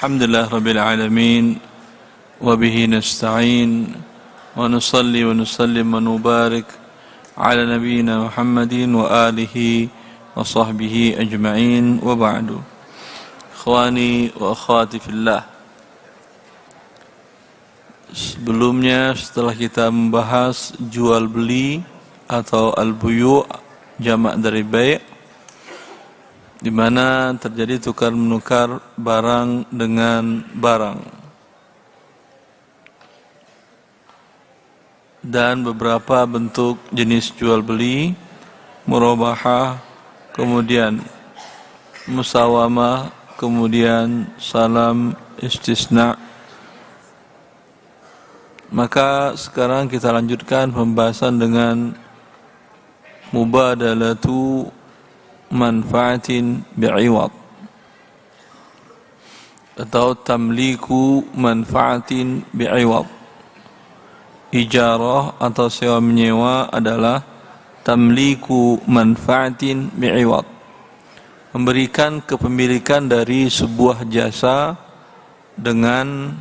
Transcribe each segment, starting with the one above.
Alhamdulillah Rabbil Alamin wa bihi nasta'in wa nusalli wa nusallim wa nubarik ala nabiyyina Muhammadin wa alihi wa sahbihi ajma'in wa ba'du. Ikhwani wa akhwati fillah, sebelumnya setelah kita membahas jual beli atau al-buyu' jamak dari bai', di mana terjadi tukar menukar barang dengan barang, dan beberapa bentuk jenis jual beli, murabahah, kemudian musawamah, kemudian salam istisna. Maka sekarang kita lanjutkan pembahasan dengan mubadalatu manfaatin bi'iwad atau tamliku manfaatin bi'iwad. Ijarah atau sewa menyewa adalah tamliku manfaatin bi'iwad, memberikan kepemilikan dari sebuah jasa dengan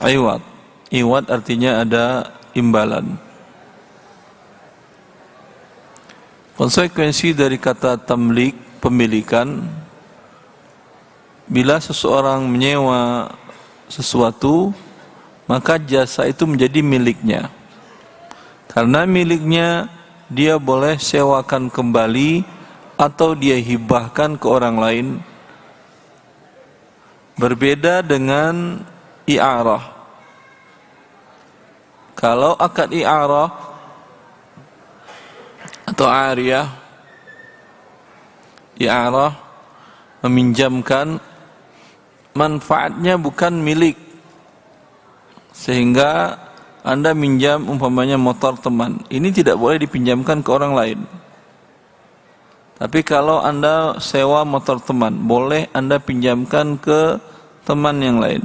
iwad. Iwad artinya ada imbalan. Konsekuensi dari kata tamlik, pemilikan, bila seseorang menyewa sesuatu, maka jasa itu menjadi miliknya. Karena miliknya, dia boleh sewakan kembali atau dia hibahkan ke orang lain. Berbeda dengan i'arah. Kalau akad i'arah atau ariyah, i'arah meminjamkan, manfaatnya bukan milik, sehingga Anda minjam umpamanya motor teman, ini tidak boleh dipinjamkan ke orang lain. Tapi kalau Anda sewa motor teman, boleh Anda pinjamkan ke teman yang lain,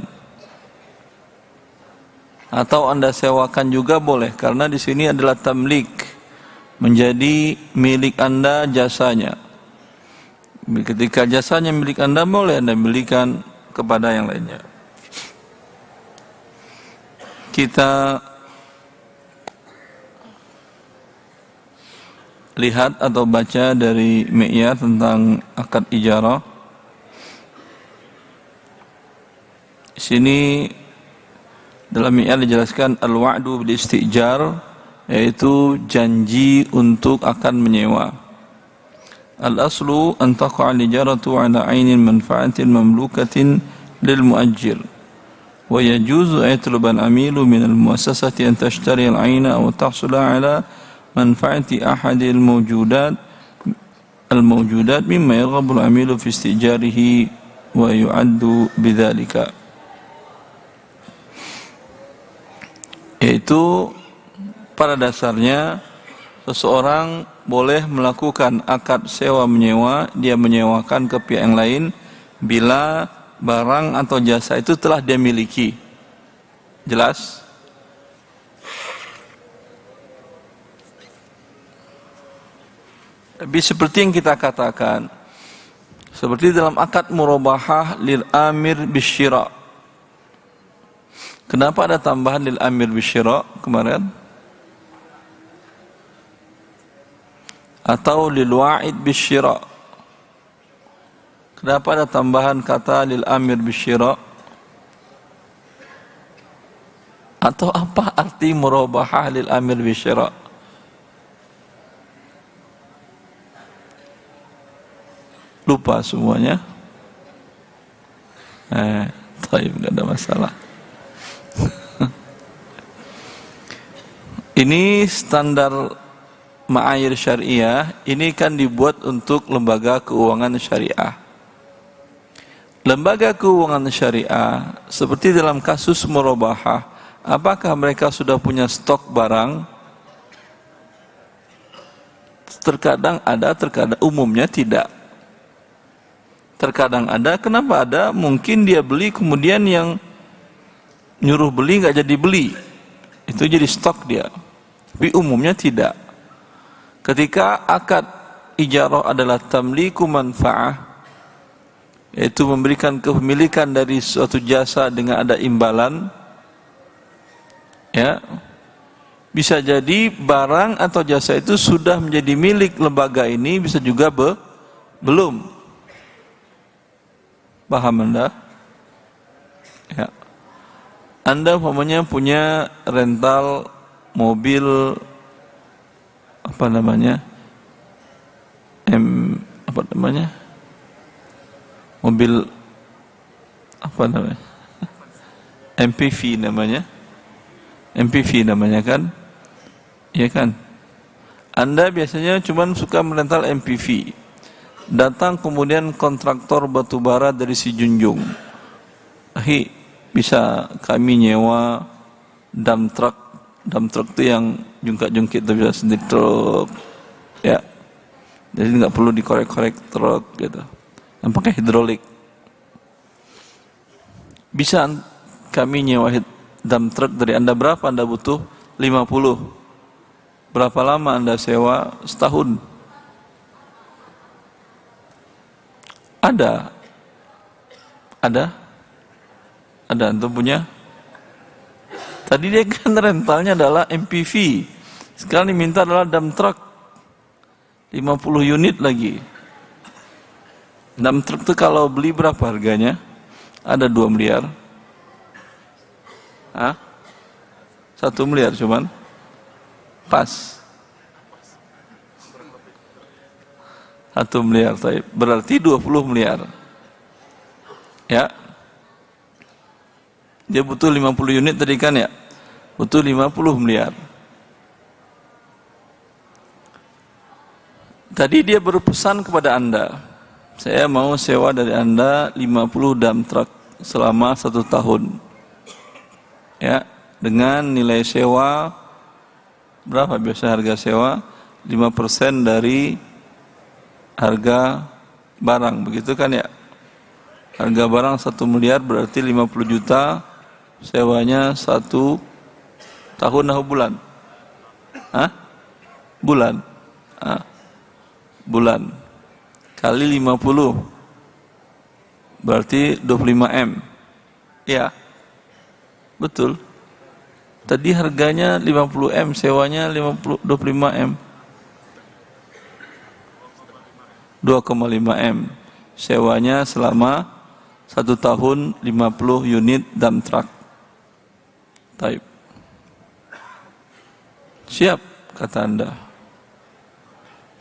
atau Anda sewakan juga boleh, karena di sini adalah tamlik, menjadi milik Anda jasanya. Ketika jasanya milik Anda, boleh Anda belikan kepada yang lainnya. Kita lihat atau baca dari Mi'yar tentang akad ijarah. Di sini dalam Mi'yar dijelaskan al-wa'du bil istijar, yaitu janji untuk akan menyewa. Al-aslu an taqa'a al-ijaratu 'ala 'ainin manfa'atin mamlukatin lil mu'ajjir, wa yajuzu an yatluba al-'amilu min al-mu'assasati an tashtari al-'aina aw tahsula 'ala manfa'ati ahadi al-mawjudat mimma yarghabu al-'amilu fi istijarihi wa yu'addu bidzalika. Yaitu pada dasarnya seseorang boleh melakukan akad sewa menyewa, dia menyewakan ke pihak yang lain bila barang atau jasa itu telah dia miliki. Jelas? Tapi seperti yang kita katakan, seperti dalam akad murabahah lil amir bisyira. Kenapa ada tambahan lil amir bisyira kemarin? Atau lil wa'id bisyira. Kenapa ada tambahan kata lil amir bisyira? Atau apa arti murabahah lil amir bisyira? Lupa semuanya? Taib, enggak ada masalah. Ini standar ma'ayir syariah, ini kan dibuat untuk lembaga keuangan syariah. Lembaga keuangan syariah, seperti dalam kasus murabahah, apakah mereka sudah punya stok barang? Terkadang ada, terkadang umumnya tidak. Terkadang ada, kenapa ada? Mungkin dia beli, kemudian yang nyuruh beli nggak jadi beli, itu jadi stok dia. Tapi umumnya tidak. Ketika akad ijarah adalah tamliku manfa'ah, yaitu memberikan kepemilikan dari suatu jasa dengan ada imbalan, ya, bisa jadi barang atau jasa itu sudah menjadi milik lembaga ini, bisa juga belum. Paham Anda? Ya. Anda umpamanya punya rental mobil apa namanya? Mobil apa namanya? MPV namanya. MPV namanya kan? Iya kan? Anda biasanya cuma suka merental MPV. Datang kemudian kontraktor batubara dari si Junjung. Bisa kami nyewa dump truck. Dump truck itu yang jungkak-jungkit itu bisa sendiri truk. Ya. Jadi nggak perlu dikorek-korek truk gitu. Yang pakai hidrolik. Bisa kami nyewa dump truck dari Anda berapa Anda butuh? 50. Berapa lama Anda sewa? Setahun. Ada. Antum punya? Tadi dia kan rentalnya adalah MPV. Sekarang diminta adalah dump truck. 50 unit lagi. Dump truck itu kalau beli berapa harganya? Ada 2 miliar. 1 miliar cuman. Pas. 1 miliar. Berarti 20 miliar. Ya. Dia butuh 50 unit tadi kan ya? Butuh 50 miliar. Tadi dia berpesan kepada Anda, saya mau sewa dari Anda 50 dump truck selama 1 tahun. Ya, dengan nilai sewa berapa biasa harga sewa? 5% dari harga barang, begitu kan ya? Harga barang 1 miliar berarti 50 juta, sewanya 1 tahun atau bulan? Bulan. Bulan. Kali 50. Berarti 25 M. Ya. Betul. Tadi harganya 50 M, sewanya 25 M. 2,5 M. Sewanya selama 1 tahun 50 unit dump truck. Taib. Siap, kata Anda.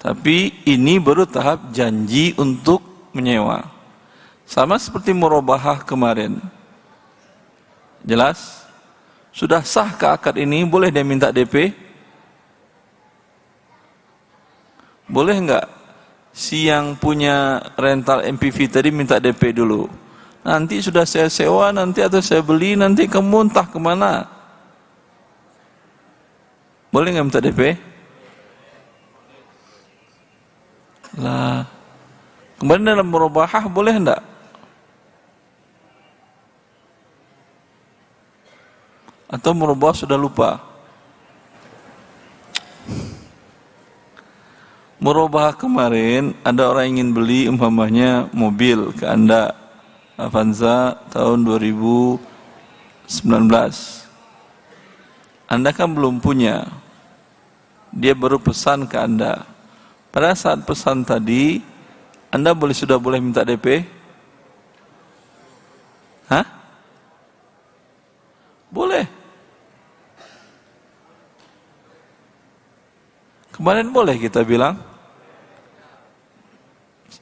Tapi ini baru tahap janji untuk menyewa. Sama seperti murabahah kemarin. Jelas? Sudah sah ke akad ini, boleh dia minta DP? Boleh enggak? Si yang punya rental MPV tadi minta DP dulu. Nanti sudah saya sewa, nanti atau saya beli, nanti kamu entah kemana. Boleh enggak minta DP? Lah, kemarin dalam murabahah boleh enggak? Atau murabahah sudah lupa? Murabahah kemarin ada orang ingin beli umpamanya mobil ke Anda, Avanza tahun 2019. Anda kan belum punya. Dia baru pesan ke Anda. Pada saat pesan tadi, Anda sudah boleh minta DP? Boleh. Kemarin boleh kita bilang.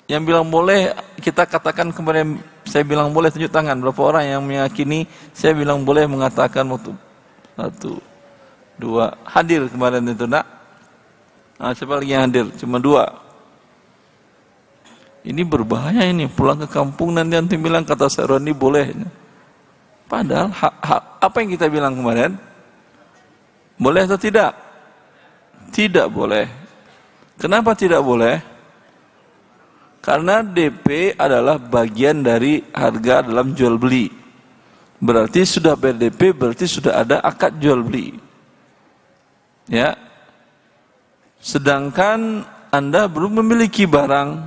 Yang bilang boleh, kita katakan kemarin saya bilang boleh, tunjuk tangan. Berapa orang yang meyakini saya bilang boleh mengatakan waktu 1, 2, hadir kemarin itu nak? Siapa lagi yang hadir? Cuma 2. Ini berbahaya ini, pulang ke kampung nanti bilang kata Saroni boleh. Padahal apa yang kita bilang kemarin? Boleh atau tidak? Tidak boleh. Kenapa tidak boleh? Karena DP adalah bagian dari harga dalam jual beli. Berarti sudah BDP, berarti sudah ada akad jual beli. Ya. Sedangkan Anda belum memiliki barang.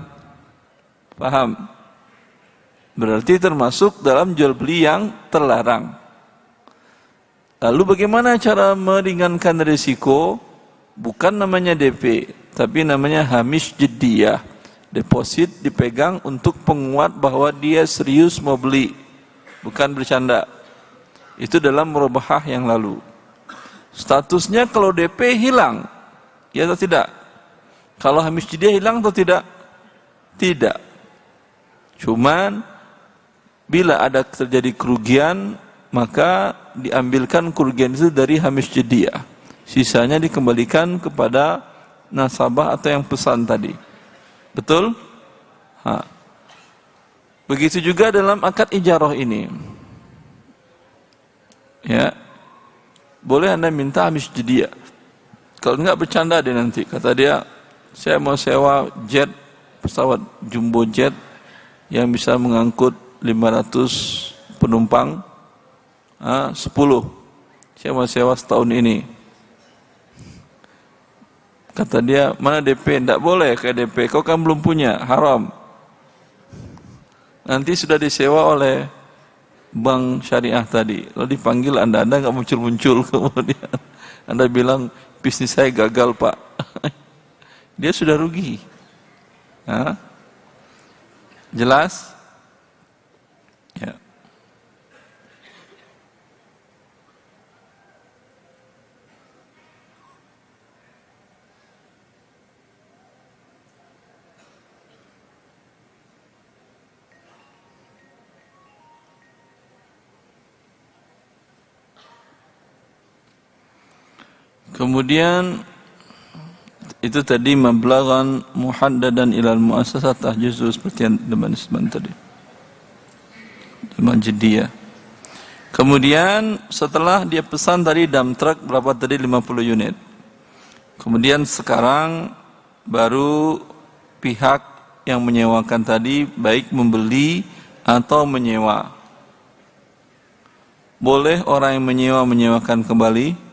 Paham? Berarti termasuk dalam jual beli yang terlarang. Lalu bagaimana cara meringankan risiko? Bukan namanya DP, tapi namanya hamish jiddiyah. Deposit dipegang untuk penguat bahwa dia serius mau beli, bukan bercanda. Itu dalam murabahah yang lalu. Statusnya kalau DP hilang, ya atau tidak? Kalau hamish jiddiyah hilang atau tidak? Tidak. Cuman bila ada terjadi kerugian, maka diambilkan kerugian itu dari hamish jiddiyah. Sisanya dikembalikan kepada nasabah atau yang pesan tadi. Betul? Begitu juga dalam akad ijarah ini. Ya. Boleh Anda minta hamish jiddiyah. Kalau enggak bercanda dia nanti. Kata dia, saya mau sewa jet, pesawat jumbo jet yang bisa mengangkut 500 penumpang, 10. Saya mau sewa setahun ini. Kata dia, mana DP? Tidak boleh kayak DP, kau kan belum punya, haram. Nanti sudah disewa oleh bank syariah tadi. Lalu dipanggil Anda nggak muncul-muncul, kemudian Anda bilang, bisnis saya gagal Pak. Dia sudah rugi. Jelas? Ya. Kemudian itu tadi mablaghan muhaddadan ilal muassasat tahjuzu seperti yang teman-teman tadi. Hamish jiddiyah. Kemudian setelah dia pesan tadi dump truck berapa tadi 50 unit. Kemudian sekarang baru pihak yang menyewakan tadi baik membeli atau menyewa. Boleh orang yang menyewakan kembali?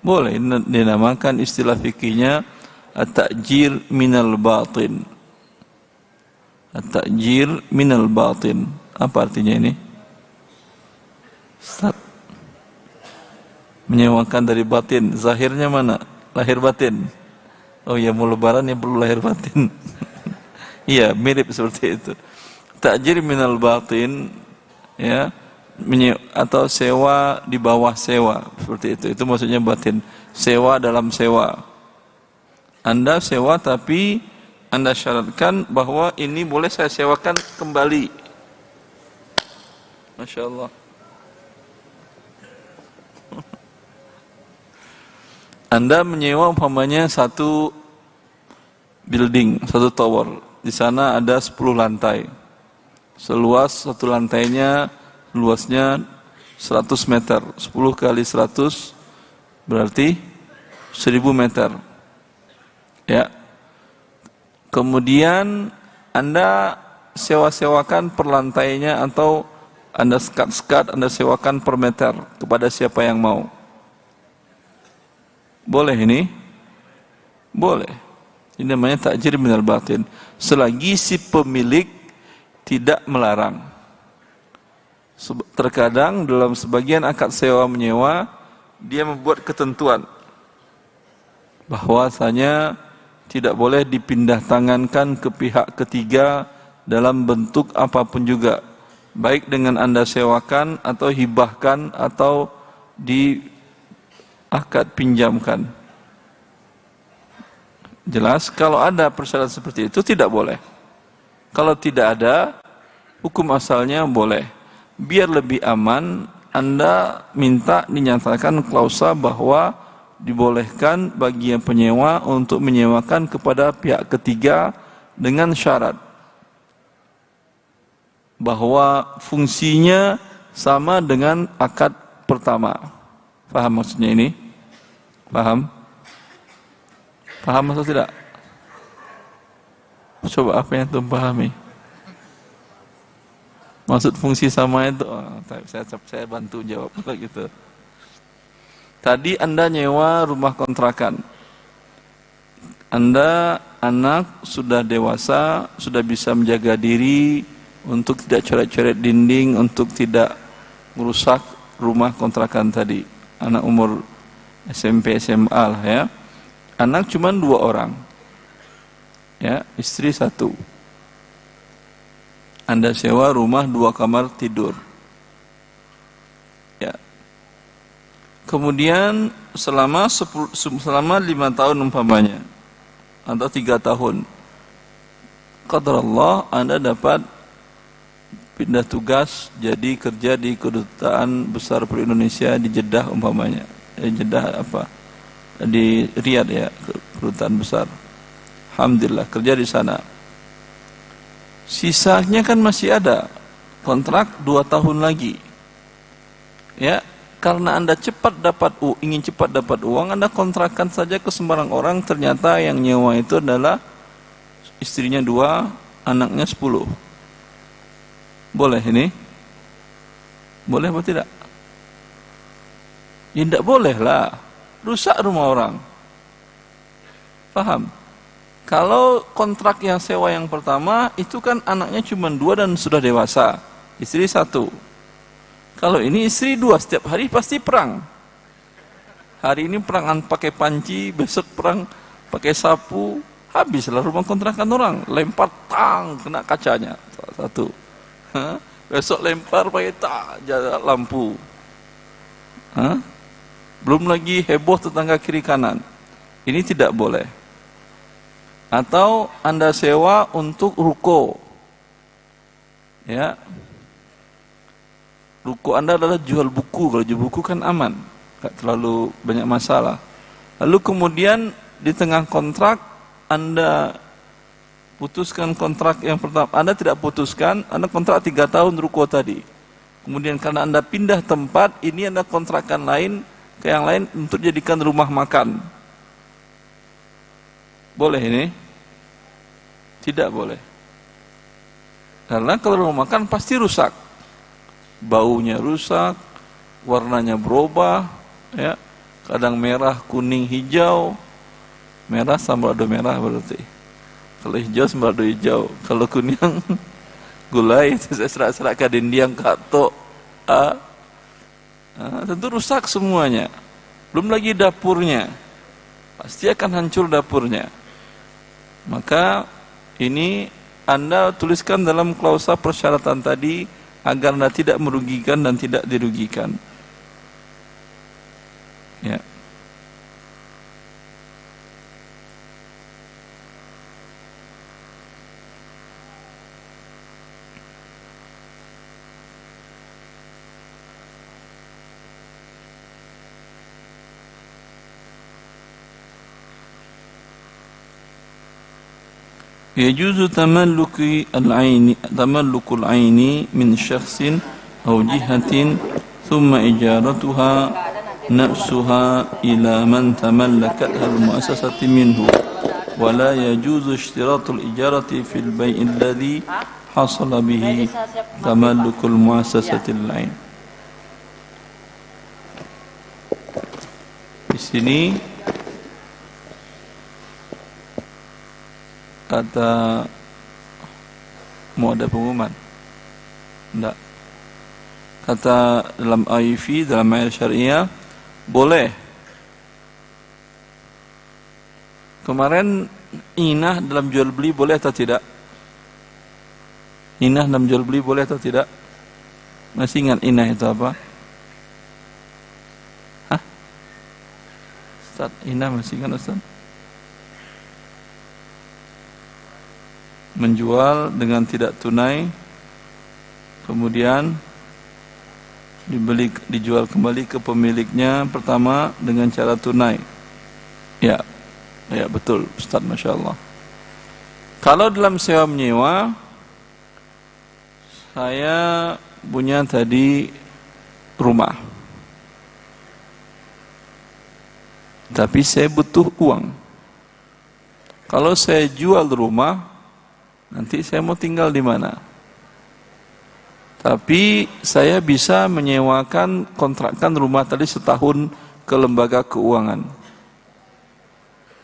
Boleh, dinamakan istilah fikihnya at-ta'jir minal batin. At-ta'jir minal batin. Apa artinya ini? Ustaz. Menyewakan dari batin. Zahirnya mana? Lahir batin. Oh ya, mau lebaran ya perlu lahir batin. Iya, mirip seperti itu. Ta'jir minal batin, ya. Atau sewa di bawah sewa, seperti itu maksudnya batin, sewa dalam sewa. Anda sewa tapi Anda syaratkan bahwa ini boleh saya sewakan kembali. Masya Allah. Anda menyewa umpamanya satu building, satu tower, di sana ada 10 lantai, seluas satu lantainya luasnya 100 meter, 10 kali 100 berarti 1000 meter. Ya. Kemudian Anda sewa-sewakan per lantainya atau Anda sekat-sekat, Anda sewakan per meter kepada siapa yang mau. Boleh ini? Boleh. Ini namanya ta'jir minal batin. Selagi si pemilik tidak melarang. Terkadang dalam sebagian akad sewa menyewa dia membuat ketentuan bahwasanya tidak boleh dipindah tangankan ke pihak ketiga dalam bentuk apapun juga, baik dengan Anda sewakan atau hibahkan atau di akad pinjamkan. Jelas, kalau ada persyaratan seperti itu tidak boleh. Kalau tidak ada, hukum asalnya boleh. Biar lebih aman, Anda minta dinyatakan klausa bahwa dibolehkan bagi yang penyewa untuk menyewakan kepada pihak ketiga dengan syarat bahwa fungsinya sama dengan akad pertama. Paham maksudnya ini? Paham? Paham atau tidak? Coba apa yang antum pahami? Maksud fungsi sama itu, saya bantu jawab gitu. Tadi Anda nyewa rumah kontrakan. Anda anak sudah dewasa, sudah bisa menjaga diri, untuk tidak coret-coret dinding, untuk tidak merusak rumah kontrakan tadi. Anak umur SMP SMA lah ya. Anak cuma 2 orang, ya, istri 1. Anda sewa rumah 2 kamar tidur, ya. Kemudian selama 5 tahun umpamanya, atau 3 tahun, qadarullah Anda dapat pindah tugas jadi kerja di kedutaan besar Republik Indonesia di Jeddah umpamanya. Jeddah apa? Di Riyadh ya, kedutaan besar. Alhamdulillah kerja di sana. Sisanya kan masih ada kontrak 2 tahun lagi. Ya, karena Anda ingin cepat dapat uang, Anda kontrakkan saja ke sembarang orang, ternyata yang nyewa itu adalah istrinya 2, anaknya 10. Boleh ini? Boleh atau tidak? Ya tidak boleh lah, rusak rumah orang. Paham? Kalau kontrak yang sewa yang pertama, itu kan anaknya cuma 2 dan sudah dewasa, istri 1. Kalau ini istri 2, setiap hari pasti perang. Hari ini perangan pakai panci, besok perang pakai sapu, habislah rumah kontrakan orang. Lempar tang, kena kacanya 1. Besok lempar pakai jaga lampu. Belum lagi heboh tetangga kiri kanan. Ini tidak boleh. Atau Anda sewa untuk ruko, ya, ruko Anda adalah jual buku. Kalau jual buku kan aman, gak terlalu banyak masalah. Lalu kemudian di tengah kontrak Anda putuskan kontrak yang pertama, Anda tidak putuskan, Anda kontrak 3 tahun ruko tadi. Kemudian karena Anda pindah tempat, ini Anda kontrakkan lain ke yang lain untuk jadikan rumah makan. Boleh ini? Tidak boleh. Karena kalau rumah makan pasti rusak. Baunya rusak, warnanya berubah, ya. Kadang merah, kuning, hijau. Merah sambalado merah berarti. Kalau hijau sembalado hijau, kalau kuning gulai, saya serak-serak ke dindiang kato. Tentu rusak semuanya. Belum lagi dapurnya, pasti akan hancur dapurnya. Maka ini Anda tuliskan dalam klausa persyaratan tadi agar Anda tidak merugikan dan tidak dirugikan. Ya. يجوز تملك العين من شخص أو جهة ثم إجارتها نفسها إلى من تملكتها المؤسسة منه ولا يجوز اشتراط الإجارة في البيع الذي حصل به تملك المؤسسة العين. Di sini kata, mau ada pengumuman? Tidak. Kata dalam AIV, dalam ayat syariah, boleh. Kemarin inah dalam jual beli boleh atau tidak? Inah dalam jual beli boleh atau tidak? Masih ingat inah itu apa? Hah? Ustaz, inah masih ingat Ustaz? Menjual dengan tidak tunai, kemudian dijual kembali ke pemiliknya pertama dengan cara tunai. Ya, ya betul Ustaz, Masya Allah. Kalau dalam sewa menyewa, saya punya tadi rumah, tapi saya butuh uang. Kalau saya jual rumah, nanti saya mau tinggal di mana? Tapi saya bisa menyewakan, kontrakkan rumah tadi setahun ke lembaga keuangan.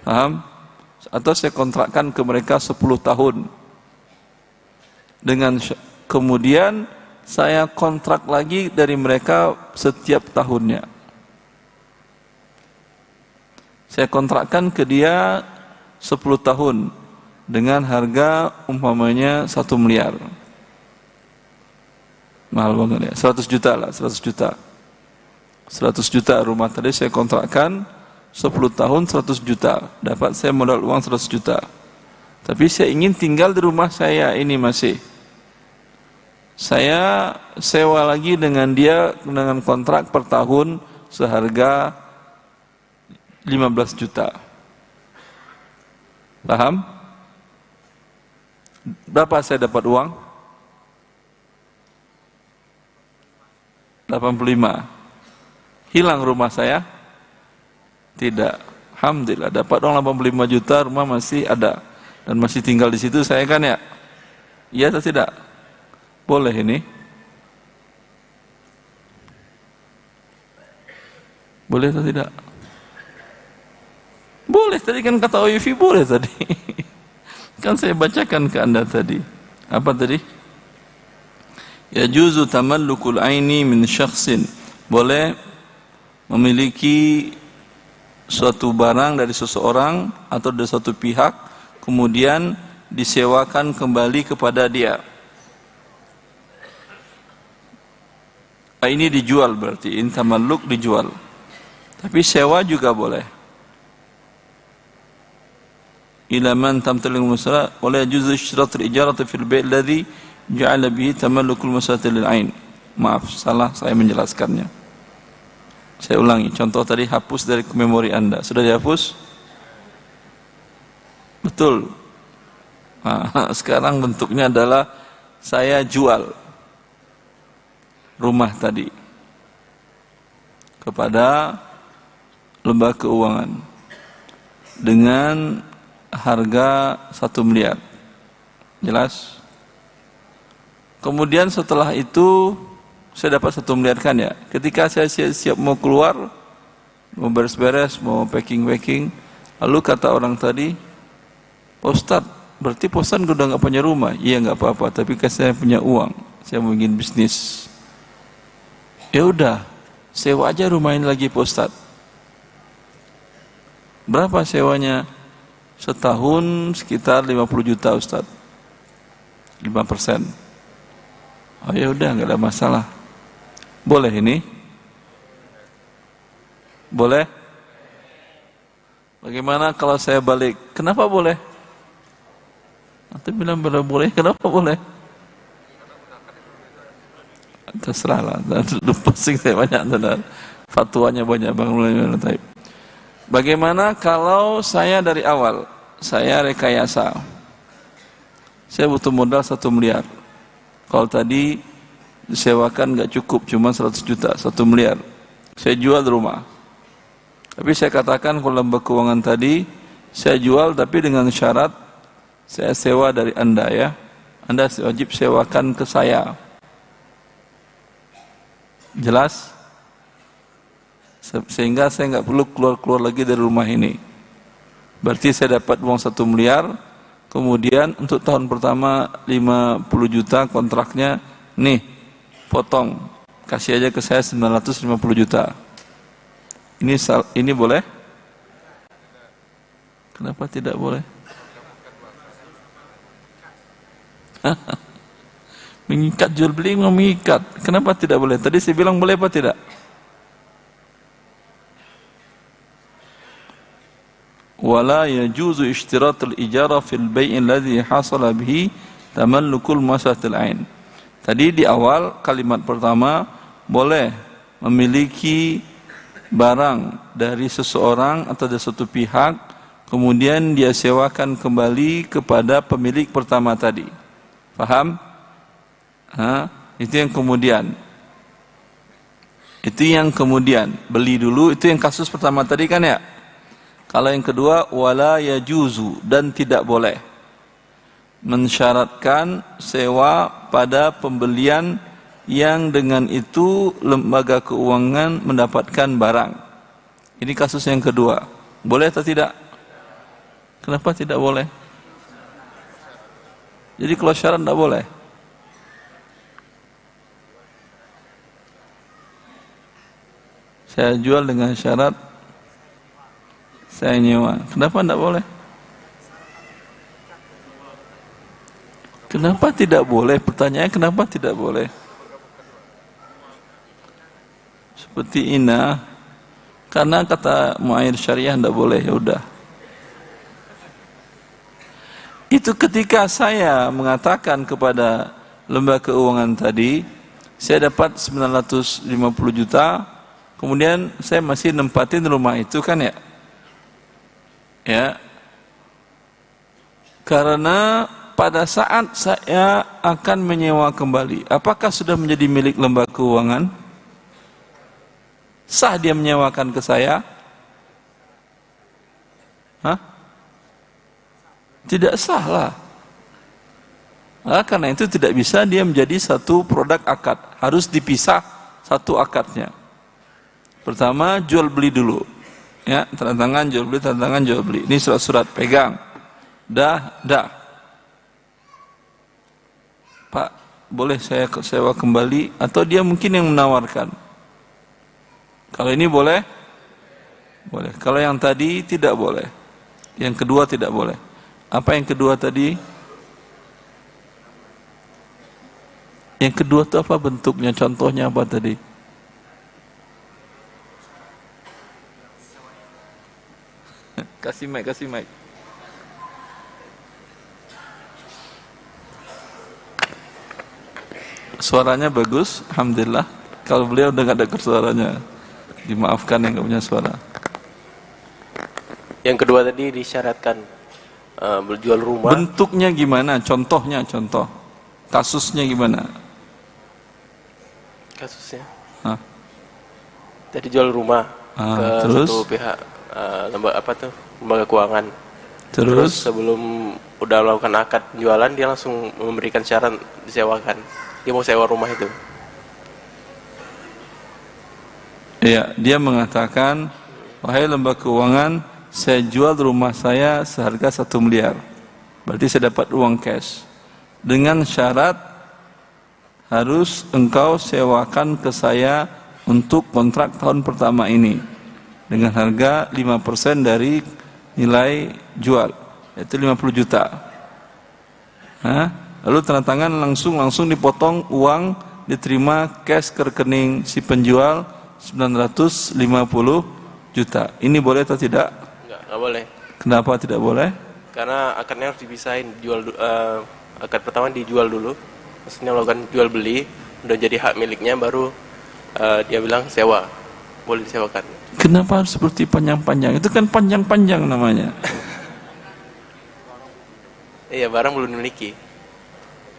Paham? Atau saya kontrakkan ke mereka 10 tahun. Dengan kemudian saya kontrak lagi dari mereka setiap tahunnya. Saya kontrakkan ke dia 10 tahun dengan harga umpamanya 1 miliar. Mahal banget ya, 100 juta lah, 100 juta. 100 juta rumah tadi saya kontrakkan 10 tahun 100 juta. Dapat saya modal uang 100 juta. Tapi saya ingin tinggal di rumah saya ini masih. Saya sewa lagi dengan dia dengan kontrak per tahun seharga 15 juta. Paham? Berapa saya dapat uang? 85. Hilang rumah saya? Tidak. Alhamdulillah dapat uang 85 juta, rumah masih ada dan masih tinggal di situ saya kan ya. Iya atau tidak? Boleh ini? Boleh atau tidak? Boleh, tadi kan kata Oyufi boleh tadi. Kan saya bacakan ke Anda tadi. Apa tadi? Yajuzu tamallukul aini min syakhsin. Boleh memiliki suatu barang dari seseorang atau dari suatu pihak kemudian disewakan kembali kepada dia. Ini dijual berarti, in tamalluk dijual. Tapi sewa juga boleh. Ila man tamtalil musala wa la yajuzu ishtirat al-ijarati fil bai' alladhi ja'ala bihi tamallukul musati lil ain. Maaf, salah saya menjelaskannya. Saya ulangi, contoh tadi hapus dari memori Anda. Sudah dihapus? Betul. Nah, sekarang bentuknya adalah saya jual rumah tadi kepada lembaga keuangan dengan harga 1 miliar. Jelas? Kemudian setelah itu saya dapat 1 miliar kan ya. Ketika saya siap mau keluar, mau beres-beres, mau packing-packing, lalu kata orang tadi, Pak Ustadz, berarti Pak Ustadz udah nggak punya rumah? Iya nggak apa-apa, tapi kan saya punya uang, saya mau bikin bisnis. Ya udah, sewa aja rumah ini lagi Pak Ustadz. Berapa sewanya? Setahun sekitar 50 juta Ustadz. 5%. Oh ya udah, nggak ada masalah. Boleh ini? Boleh? Bagaimana kalau saya balik? Kenapa boleh? Nanti bilang boleh, kenapa boleh? Terserah lah, pusing saya banyak, fatwanya banyak bang. Bagaimana kalau saya dari awal, saya rekayasa, saya butuh modal 1 miliar. Kalau tadi disewakan nggak cukup, cuma 100 juta, 1 miliar. Saya jual rumah. Tapi saya katakan kalau lembaga keuangan tadi, saya jual tapi dengan syarat saya sewa dari Anda ya. Anda wajib sewakan ke saya. Jelas? Sehingga saya nggak perlu keluar-keluar lagi dari rumah ini. Berarti saya dapat uang 1 miliar, kemudian untuk tahun pertama 50 juta kontraknya, nih, potong, kasih aja ke saya 950 juta. Ini boleh? Kenapa tidak boleh? Mengikat jual beli, mengikat. Kenapa tidak boleh? Tadi saya bilang boleh apa tidak? Wala yajuzu ishtiratul ijara fil bai'in alladhi hasala bihi tamallukul masatil ain. Tadi di awal kalimat pertama boleh memiliki barang dari seseorang atau dari suatu pihak kemudian dia sewakan kembali kepada pemilik pertama tadi. Paham? Itu yang kemudian. Itu yang kemudian beli dulu, itu yang kasus pertama tadi kan ya. Kalau yang kedua, wala yajuzu, dan tidak boleh mensyaratkan sewa pada pembelian yang dengan itu lembaga keuangan mendapatkan barang. Ini kasus yang kedua. Boleh atau tidak? Kenapa tidak boleh? Jadi kalau syarat tidak boleh. Saya jual dengan syarat saya nyewa. Kenapa tidak boleh? Kenapa tidak boleh? Pertanyaannya kenapa tidak boleh? Seperti ina, karena kata mu'ayir syariah tidak boleh, ya udah. Itu ketika saya mengatakan kepada lembaga keuangan tadi, saya dapat 950 juta, kemudian saya masih nempatin rumah itu kan ya. Ya. Karena pada saat saya akan menyewa kembali, apakah sudah menjadi milik lembaga keuangan? Sah dia menyewakan ke saya? Hah? Tidak sah lah. Nah, karena itu tidak bisa dia menjadi satu produk akad. Harus dipisah satu akadnya. Pertama, jual beli dulu. Ya, tanda tangan jual beli, tanda tangan jual beli. Ini surat-surat pegang. Dah. Pak, boleh saya sewa kembali? Atau dia mungkin yang menawarkan. Kalau ini boleh? Boleh. Kalau yang tadi tidak boleh. Yang kedua tidak boleh. Apa yang kedua tadi? Yang kedua itu apa bentuknya? Contohnya apa tadi? Kasih mic. Suaranya bagus, alhamdulillah. Kalau beliau udah gak dengar suaranya, dimaafkan yang gak punya suara. Yang kedua tadi disyaratkan berjual rumah. Bentuknya gimana? Contohnya, contoh. Kasusnya gimana? Kasusnya? Hah? Tadi jual rumah ke terus? satu pihak lembaga keuangan. Terus sebelum udah melakukan akad penjualan, dia langsung memberikan syarat disewakan. Dia mau sewa rumah itu. Iya, dia mengatakan, wahai lembaga keuangan, saya jual rumah saya seharga 1 miliar. Berarti saya dapat uang cash. Dengan syarat harus engkau sewakan ke saya untuk kontrak tahun pertama ini dengan harga 5% dari nilai jual, yaitu 50 juta. Lalu tanda tangan langsung dipotong uang, diterima cash ke rekening si penjual 950 juta. Ini boleh atau tidak? Enggak boleh. Kenapa tidak boleh? Karena akadnya harus dipisahin. Akad pertama dijual dulu, maksudnya melakukan jual beli, udah jadi hak miliknya, baru dia bilang sewa, boleh disewakan. Kenapa harus seperti panjang-panjang? Itu kan panjang-panjang namanya. Iya, barang belum dimiliki.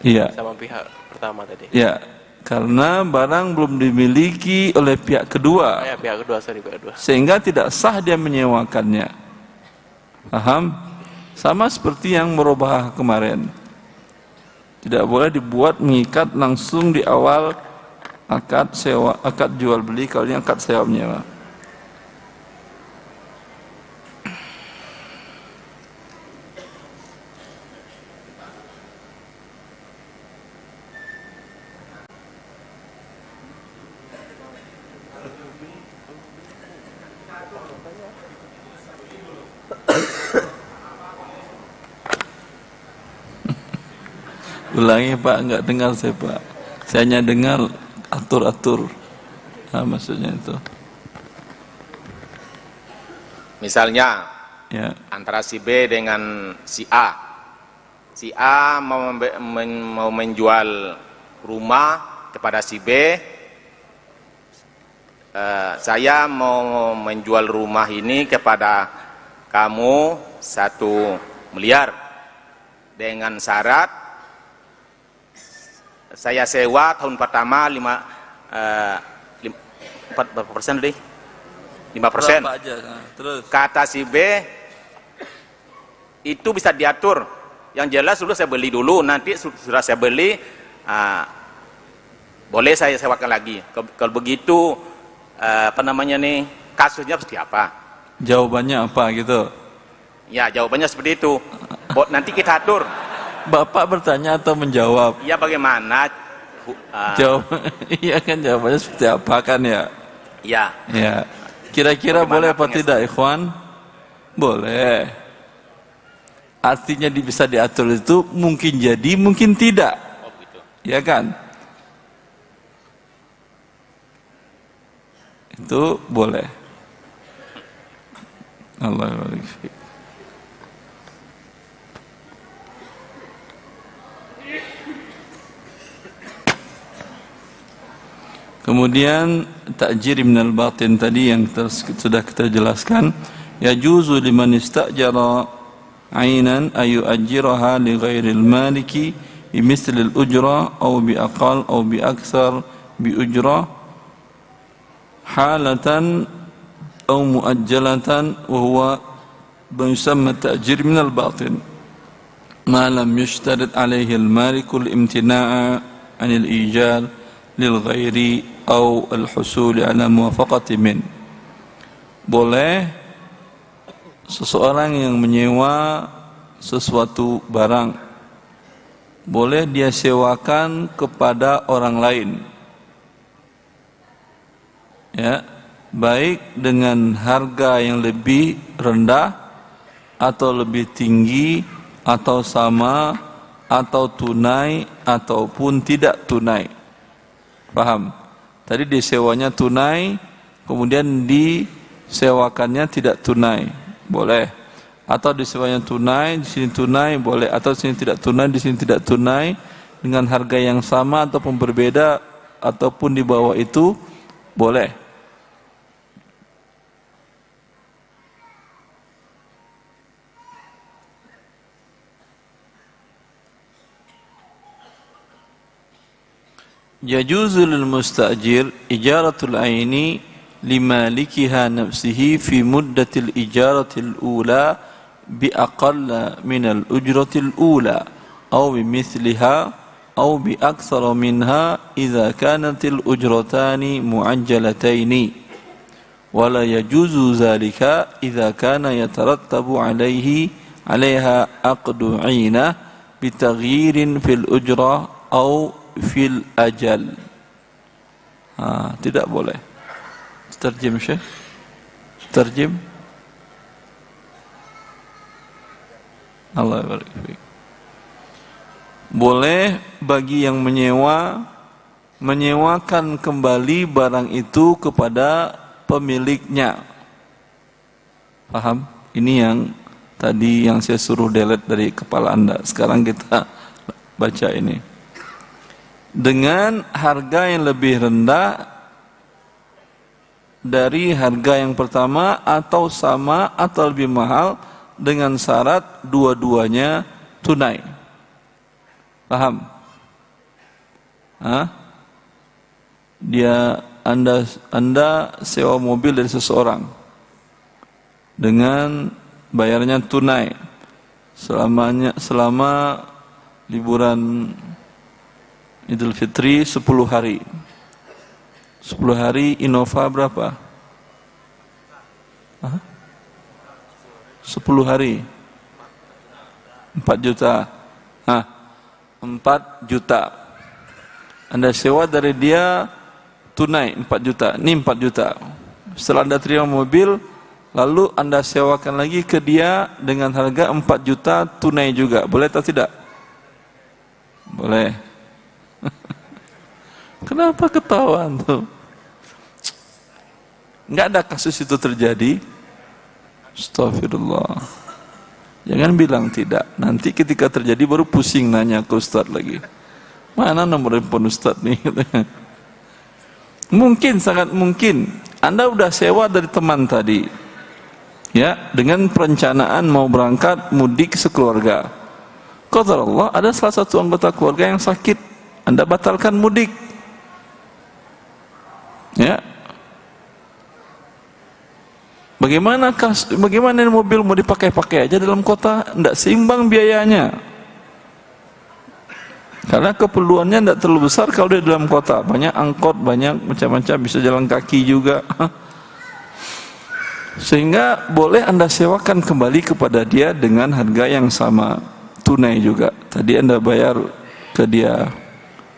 Iya. Sama pihak pertama tadi. Ya, karena barang belum dimiliki oleh pihak kedua. Pihak kedua. Sehingga tidak sah dia menyewakannya. Paham? Sama seperti yang merubah kemarin. Tidak boleh dibuat mengikat langsung di awal akad sewa, akad jual beli, kalau ini akad sewa menyewa. Ulangi Pak, enggak dengar saya Pak. Saya hanya dengar atur-atur. Maksudnya itu. Misalnya, Ya. antara si B dengan si A. Si A mau menjual rumah kepada si B. Saya mau menjual rumah ini kepada kamu 1 miliar dengan syarat saya sewa tahun pertama 5% deh. 5%. Berapa aja? Terus. Kata si B, itu bisa diatur. Yang jelas dulu saya beli dulu, nanti sudah saya beli, boleh saya sewakan lagi. Kalau begitu, kasusnya seperti apa? Jawabannya apa gitu? Ya, jawabannya seperti itu. Nanti kita atur. Bapak bertanya atau menjawab? Ya, bagaimana? Jawab, iya kan jawabannya seperti apa kan ya? Ya. Ya. Kira-kira Bagaimana boleh apa pengesahan? tidak, ikhwan? Boleh. Artinya bisa diatur itu mungkin jadi, mungkin tidak. Oh gitu. Ya kan? Itu boleh. Allah barik fiik. Kemudian ta'jir minal batin tadi yang sudah kita jelaskan, yajuzu liman istajara ainan ayu ajiraha li ghairil maliki bimithli al-ujra aw bi aqal aw bi akthar bi ujra halatan aw muajjalatan wa huwa yusamma ta'jir minal batin ma lam yushtarit alayhi al-maliku al-imtina'a 'anil ijal lil ghairi au al husul ala muwafaqati min. Boleh seseorang yang menyewa sesuatu barang, boleh dia sewakan kepada orang lain, ya, baik dengan harga yang lebih rendah atau lebih tinggi atau sama atau tunai ataupun tidak tunai. Paham? Tadi disewanya tunai, kemudian disewakannya tidak tunai, boleh. Atau disewanya tunai, di sini tunai, boleh. Atau di sini tidak tunai, di sini tidak tunai, dengan harga yang sama ataupun berbeda ataupun di bawah itu, boleh. Yajuzu lil mustajir ijaratul aini limalikiha nafsihi fi muddatil ijaratil ula bi aqalla min al ujratil ula aw bi mithliha aw bi akthara minha idza kanatil ujratani muajjalataini wa la yajuzu dhalika idza kana yatarattabu alaiha aqdu 'ainah bi taghyirin fil ujrah aw fil ajal. Tidak boleh. Terjem Syekh. Terjem. Allah barik fiik. Boleh bagi yang menyewakan kembali barang itu kepada pemiliknya. Paham? Ini yang tadi yang saya suruh delete dari kepala Anda. Sekarang kita baca ini. Dengan harga yang lebih rendah dari harga yang pertama atau sama atau lebih mahal dengan syarat dua-duanya tunai. Paham? Anda sewa mobil dari seseorang dengan bayarnya tunai selama liburan Idul Fitri 10 hari. 10 hari Innova berapa? 10 hari 4 juta. 4 juta. Anda sewa dari dia tunai 4 juta. Ini 4 juta. Setelah Anda terima mobil, lalu Anda sewakan lagi ke dia dengan harga 4 juta tunai juga. Boleh atau tidak? Boleh. Kenapa ketawa tuh? Enggak ada kasus itu terjadi. Astagfirullah. Jangan bilang tidak. Nanti ketika terjadi baru pusing nanya ke Ustaz lagi. Mana nomor handphone Ustaz nih? Mungkin, sangat mungkin Anda udah sewa dari teman tadi, ya, dengan perencanaan mau berangkat mudik sekeluarga. Qadarullah ada salah satu anggota keluarga yang sakit, Anda batalkan mudik. Ya, bagaimana mobil mau dipakai-pakai aja dalam kota, tidak seimbang biayanya. Karena keperluannya tidak terlalu besar kalau di dalam kota, banyak angkot, banyak macam-macam, bisa jalan kaki juga. Sehingga boleh Anda sewakan kembali kepada dia dengan harga yang sama, tunai juga. Tadi Anda bayar ke dia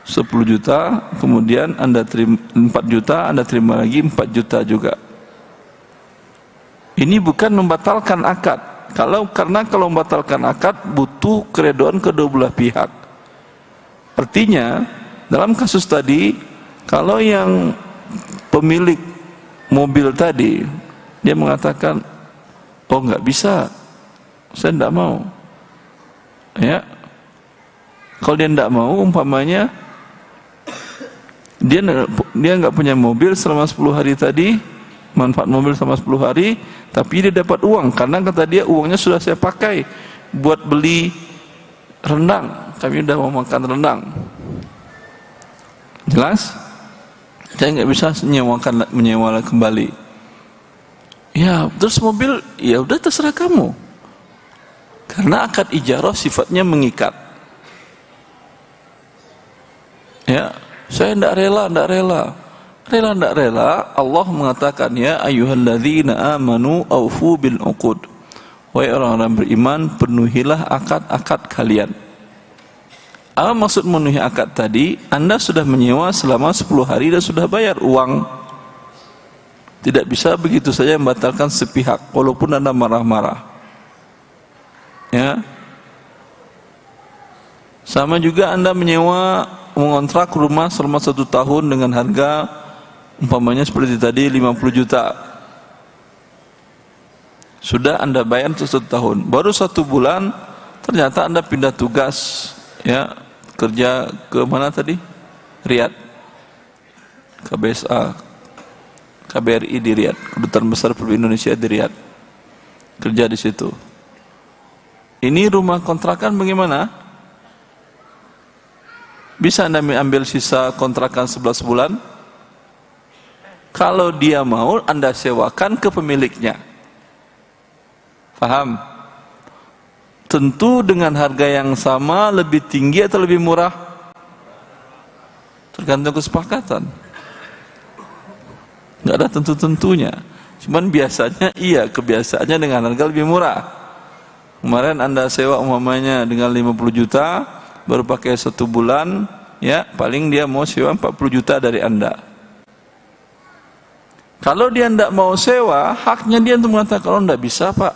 10 juta, kemudian Anda terima 4 juta, Anda terima lagi 4 juta juga. Ini bukan membatalkan akad. Karena kalau membatalkan akad butuh keredoan kedua belah pihak. Artinya dalam kasus tadi, kalau yang pemilik mobil tadi dia mengatakan, oh nggak bisa, saya tidak mau, ya. Kalau dia tidak mau, umpamanya dia nggak punya mobil selama 10 hari tadi, manfaat mobil selama 10 hari, tapi dia dapat uang karena kata dia uangnya sudah saya pakai buat beli rendang, kami udah mau makan rendang. Jelas? Saya nggak bisa menyewa kembali. Ya, terus mobil, ya udah terserah kamu. Karena akad ijarah sifatnya mengikat. Ya, saya tidak rela. Allah mengatakan, ya ayyuhalladzina amanu aufu bil uqud. Wahai orang-orang beriman, penuhilah akad-akad kalian. Apa maksud memenuhi akad tadi? Anda sudah menyewa selama 10 hari dan sudah bayar uang. Tidak bisa begitu saja membatalkan sepihak walaupun Anda marah-marah. Ya. Sama juga Anda mengontrak rumah selama 1 tahun dengan harga umpamanya seperti tadi 50 juta. Sudah Anda bayar untuk 1 tahun. Baru 1 bulan ternyata Anda pindah tugas, ya, kerja ke mana tadi? Riyadh. KBRI di Riyadh, Kedutaan Besar Republik Indonesia di Riyadh. Kerja di situ. Ini rumah kontrakan bagaimana? Bisa Anda ambil sisa kontrakan 11 bulan? Kalau dia mau, Anda sewakan ke pemiliknya. Paham? Tentu dengan harga yang sama, lebih tinggi atau lebih murah? Tergantung kesepakatan. Nggak ada tentu-tentunya. Cuman biasanya iya, kebiasaannya dengan harga lebih murah. Kemarin Anda sewa umpamanya dengan 50 juta, baru pakai 1 bulan, ya paling dia mau sewa 40 juta dari Anda. Kalau dia tidak mau sewa, haknya dia untuk mengatakan, kalau tidak bisa Pak.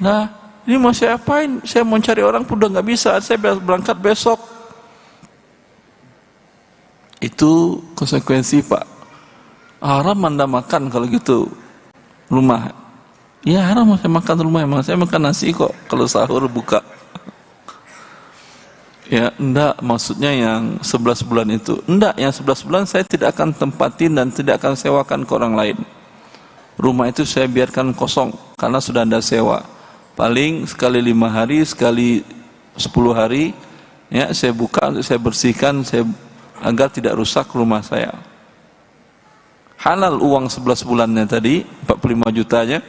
Nah, ini mau saya apain? Saya mau cari orang pun udah nggak bisa, saya berangkat besok. Itu konsekuensi Pak. Haram Anda makan kalau gitu rumah. Ya haram saya makan rumah, emang saya makan nasi kok kalau sahur buka. Ya enggak, maksudnya yang 11 bulan itu. Enggak, yang 11 bulan saya tidak akan tempatin dan tidak akan sewakan ke orang lain. Rumah itu saya biarkan kosong karena sudah Anda sewa. Paling sekali 5 hari, sekali 10 hari, ya saya buka, saya bersihkan, agar tidak rusak rumah saya. Halal uang 11 bulannya tadi, 45 jutanya,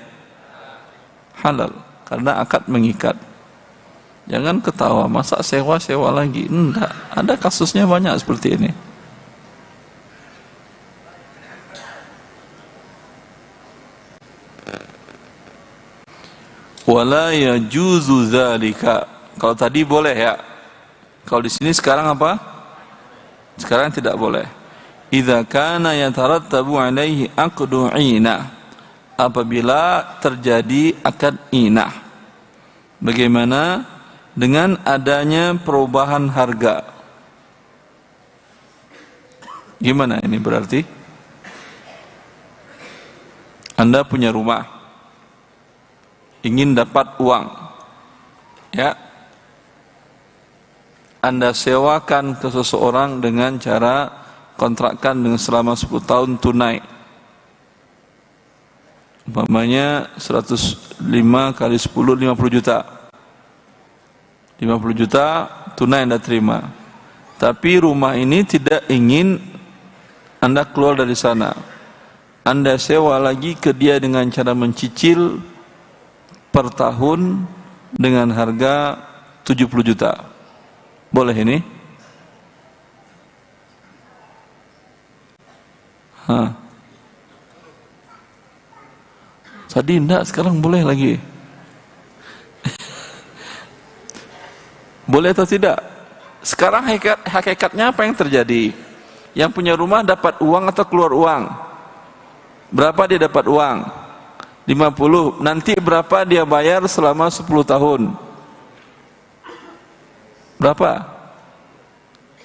halal, karena akad mengikat. Jangan ketawa, masa sewa lagi? Enggak, ada kasusnya banyak seperti ini. Wala yajuzu dzalika. Kalau tadi boleh ya. Kalau di sini sekarang apa? Sekarang tidak boleh. Idza kana yatarattabu alaihi aqdu inah. Apabila terjadi akad inah. Bagaimana dengan adanya perubahan harga? Gimana ini berarti? Anda punya rumah, ingin dapat uang, ya, Anda sewakan ke seseorang dengan cara kontrakkan dengan selama 10 tahun tunai. Umpamanya 105 kali 10, 50 juta. 50 juta tunai Anda terima. Tapi rumah ini tidak ingin Anda keluar dari sana. Anda sewa lagi ke dia dengan cara mencicil per tahun dengan harga 70 juta. Boleh ini? Tadi enggak, sekarang boleh lagi. Boleh atau tidak? Sekarang hakikatnya apa yang terjadi? Yang punya rumah dapat uang atau keluar uang? Berapa dia dapat uang? 50. Nanti berapa dia bayar selama 10 tahun? Berapa?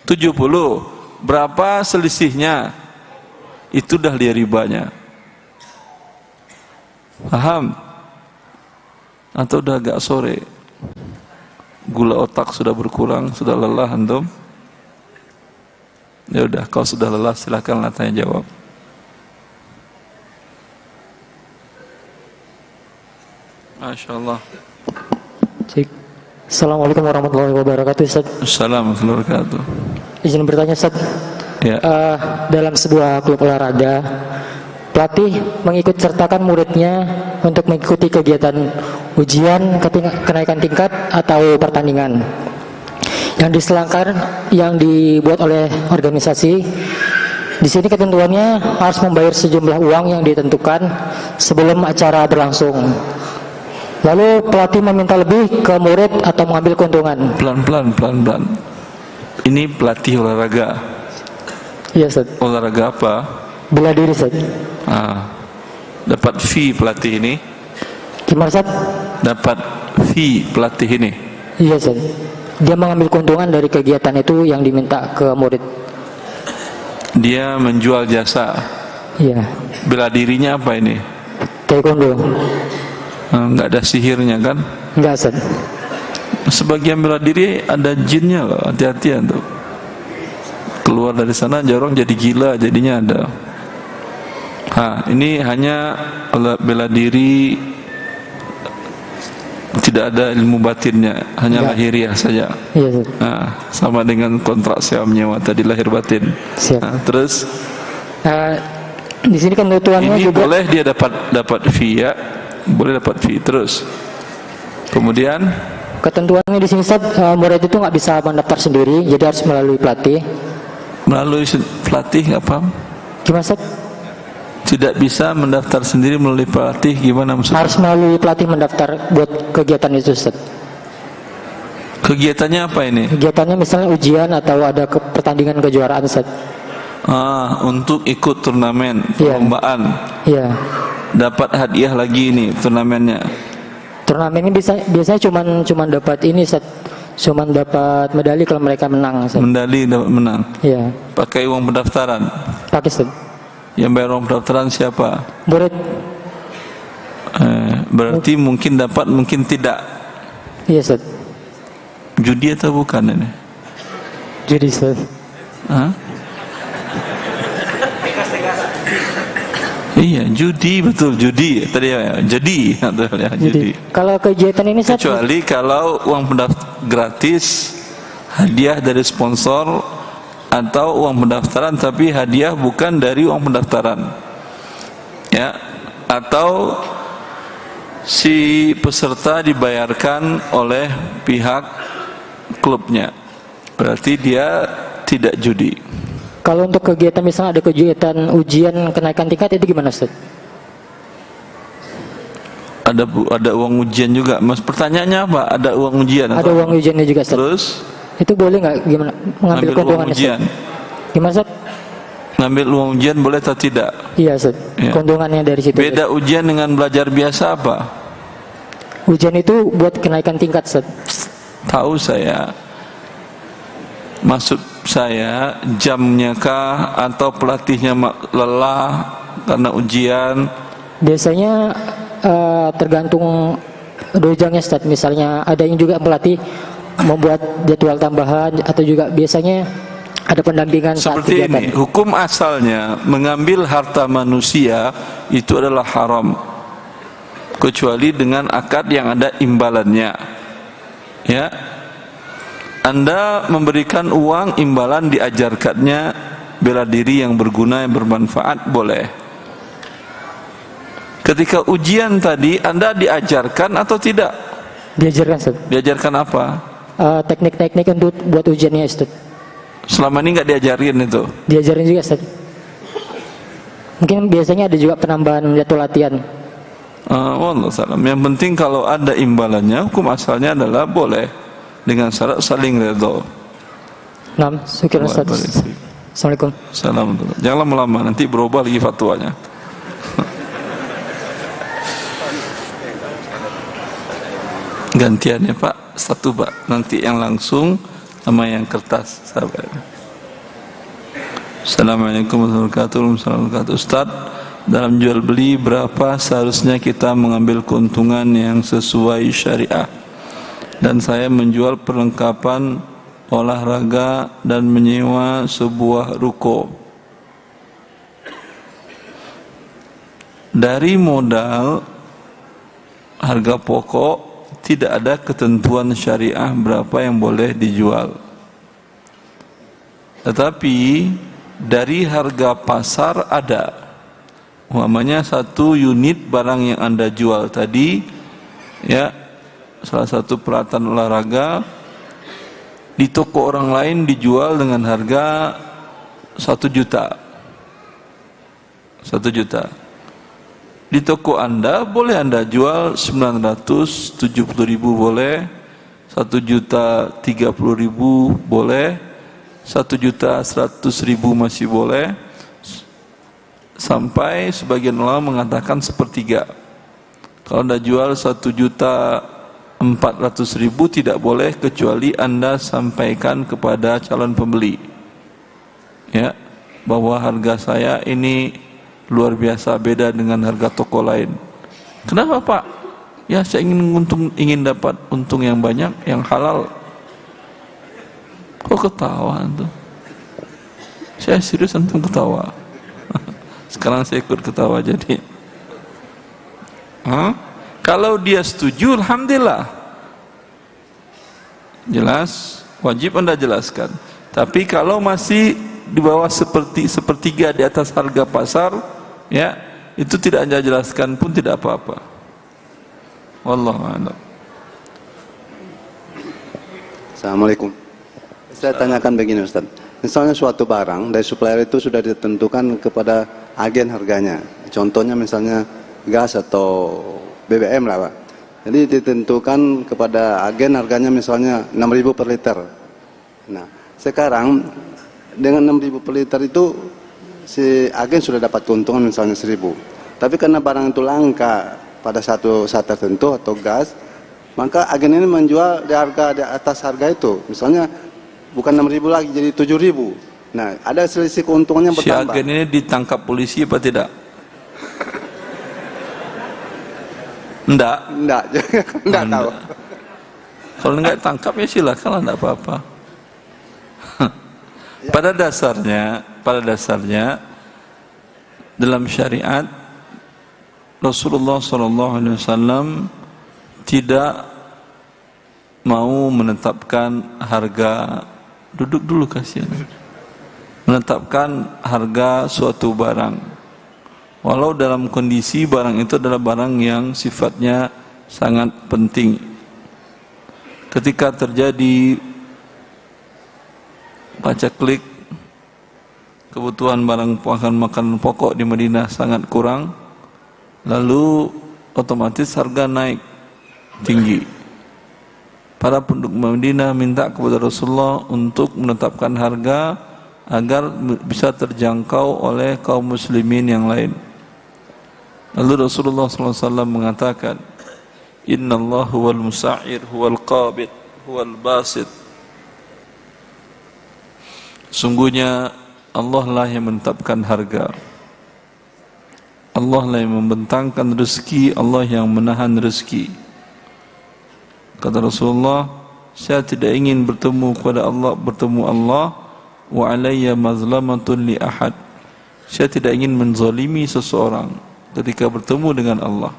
70. Berapa selisihnya? Itu dah dia ribanya. Paham? Atau udah agak sore? Gula otak sudah berkurang, sudah lelah antum? Ya udah, kalau sudah lelah silakanlah tanya jawab. Masya Allah. Cik. Assalamualaikum warahmatullahi wabarakatuh, Ustaz. Assalamualaikum warahmatullahi wabarakatuh. Izin bertanya, Ustaz. Ya. Dalam sebuah klub olahraga, pelatih mengikut sertakan muridnya untuk mengikuti kegiatan ujian kenaikan tingkat atau pertandingan yang diselangkan, yang dibuat oleh organisasi. Di sini ketentuannya harus membayar sejumlah uang yang ditentukan sebelum acara berlangsung. Lalu pelatih meminta lebih ke murid atau mengambil keuntungan. Pelan-pelan. Ini pelatih olahraga. Iya, Ustaz. Olahraga apa? Bela diri, Ustaz. Dapat fee pelatih ini? Gimana, Ustaz? Dapat fee pelatih ini? Iya, Ustaz. Dia mengambil keuntungan dari kegiatan itu yang diminta ke murid. Dia menjual jasa. Iya. Bela dirinya apa ini? Taekwondo. Nggak ada sihirnya kan? Enggak, Ustaz. Sebagian bela diri ada jinnya loh, hati-hati tuh. Keluar dari sana jorong jadi gila jadinya ada. Ini hanya bela diri, tidak ada ilmu batinnya, hanya lahiriah saja. Iya, Ustaz. Sama dengan kontrak sewa menyewa tadi, lahir batin. Siap. Terus di sini ketentuannya ini juga boleh dia dapat fee ya, boleh dapat fee. Terus kemudian ketentuannya di sini, Ustaz, murid itu nggak bisa mendaftar sendiri, jadi harus melalui pelatih. melalui pelatih apa? Gimana, Ustaz? Tidak bisa mendaftar sendiri melalui pelatih, gimana maksudnya? Harus melalui pelatih mendaftar buat kegiatan itu, Ustaz. Kegiatannya apa ini? Kegiatannya misalnya ujian atau ada pertandingan kejuaraan, Ustaz. Untuk ikut turnamen, Iya. perlombaan. Iya. Dapat hadiah lagi ini turnamennya. Turnamen ini biasanya cuman dapat ini, Ustaz. Cuman dapat medali kalau mereka menang, Ustaz. Mendali dapat menang. Iya. Pakai uang pendaftaran. Pakai, Ustaz. Yang bayar uang pendaftaran siapa? Murid. Berarti mungkin dapat, mungkin tidak. Iya, Ustaz. Judi atau bukan ini? Jadi, Ustaz. Iya, judi, betul, judi. Tadi ya, judi. Ya, judi. Kalau kegiatan ini, Ustaz, Kecuali kalau uang pendaftaran gratis, hadiah dari sponsor, atau uang pendaftaran tapi hadiah bukan dari uang pendaftaran. Ya, atau si peserta dibayarkan oleh pihak klubnya. Berarti dia tidak judi. kalau untuk kegiatan misalnya ada kegiatan ujian kenaikan tingkat itu gimana, Ustaz? Ada uang ujian juga. Mas, pertanyaannya apa? Ada uang ujian? Ada uang ujiannya juga, Ustaz. Terus itu boleh nggak gimana mengambil keuntungan, ujian? Gimana, Ustaz? Ngambil uang ujian boleh atau tidak? Iya, Ustaz. Ya. Keuntungannya dari situ. Beda ujian dengan belajar biasa apa? Ujian itu buat kenaikan tingkat, Ustaz. Tahu saya. Maksud saya jamnya kah atau pelatihnya lelah karena ujian? Biasanya tergantung dojangnya, Ustaz. Misalnya ada yang juga pelatih membuat jadwal tambahan atau juga biasanya ada pendampingan saat seperti kegiatan. ini. Hukum asalnya mengambil harta manusia itu adalah haram, kecuali dengan akad yang ada imbalannya. Ya, Anda memberikan uang imbalan, diajarkannya bela diri yang berguna, yang bermanfaat, boleh. Ketika ujian tadi Anda diajarkan atau tidak? Diajarkan, Ustaz. Diajarkan apa? Teknik-teknik untuk buat ujiannya, Ustaz. Selama ini nggak diajarin itu? Diajarin juga, Ustaz. Mungkin biasanya ada juga penambahan jadwal latihan. Wallahualam. Yang penting kalau ada imbalannya, hukum asalnya adalah boleh dengan syarat saling redha. Nah, syukur Ustaz. Assalamualaikum. Salam. Jangan lama-lama, nanti berubah lagi fatwanya. Gantian ya Pak, satu Pak. Nanti yang langsung sama yang kertas. Sabar. Assalamualaikum warahmatullahi wabarakatuh. Ustaz, dalam jual beli berapa seharusnya kita mengambil keuntungan yang sesuai syariah? Dan saya menjual perlengkapan olahraga dan menyewa sebuah ruko. Dari modal harga pokok tidak ada ketentuan syariah berapa yang boleh dijual. Tetapi dari harga pasar ada. Umpamanya 1 unit barang yang Anda jual tadi, ya, salah satu peralatan olahraga, di toko orang lain dijual dengan harga 1 juta. 1 juta. Di toko Anda boleh Anda jual 970.000 boleh, 1.030.000 boleh, 1.100.000 masih boleh, sampai sebagian ulama mengatakan sepertiga. Kalau Anda jual 1.400.000 tidak boleh kecuali Anda sampaikan kepada calon pembeli, ya, bahwa harga saya ini luar biasa beda dengan harga toko lain. Kenapa Pak? Ya saya ingin dapat untung yang banyak, yang halal. Kok ketawa tuh? Saya serius, antum ketawa. Sekarang saya ikut ketawa jadi. Kalau dia setuju, alhamdulillah. Jelas, wajib Anda jelaskan. Tapi kalau masih di bawah sepertiga di atas harga pasar, ya, itu tidak Anda jelaskan pun tidak apa-apa. Wallahu a'lam. Assalamualaikum. Saya tanyakan begini Ustaz. Misalnya suatu barang dari supplier itu sudah ditentukan kepada agen harganya. Contohnya misalnya gas atau BBM lah Pak. Jadi ditentukan kepada agen harganya misalnya 6.000 per liter. Nah, sekarang dengan 6.000 per liter itu si agen sudah dapat keuntungan misalnya 1.000. Tapi karena barang itu langka pada satu saat tertentu atau gas, maka agen ini menjual di atas harga itu. Misalnya bukan 6.000 lagi jadi 7.000. Nah, ada selisih keuntungannya bertambah. Si agen ini ditangkap polisi apa tidak? Enggak tahu. Kalau enggak tangkap ya silakan, enggak apa-apa. Pada dasarnya dalam syariat Rasulullah SAW tidak mau menetapkan harga, duduk dulu kasihan, menetapkan harga suatu barang walau dalam kondisi barang itu adalah barang yang sifatnya sangat penting. Ketika terjadi pacaklik, kebutuhan barang makanan pokok di Madinah sangat kurang, lalu otomatis harga naik tinggi. Para penduduk Madinah minta kepada Rasulullah untuk menetapkan harga agar bisa terjangkau oleh kaum muslimin yang lain. Lalu Rasulullah SAW mengatakan, Inna Allah huwal musa'ir, huwal qabid, huwal basit. Sungguhnya Allah lah yang menetapkan harga, Allah lah yang membentangkan rezeki, Allah yang menahan rezeki. Kata Rasulullah, saya tidak ingin bertemu Allah, wa alayya mazlamatun li ahad. Saya tidak ingin menzalimi seseorang ketika bertemu dengan Allah.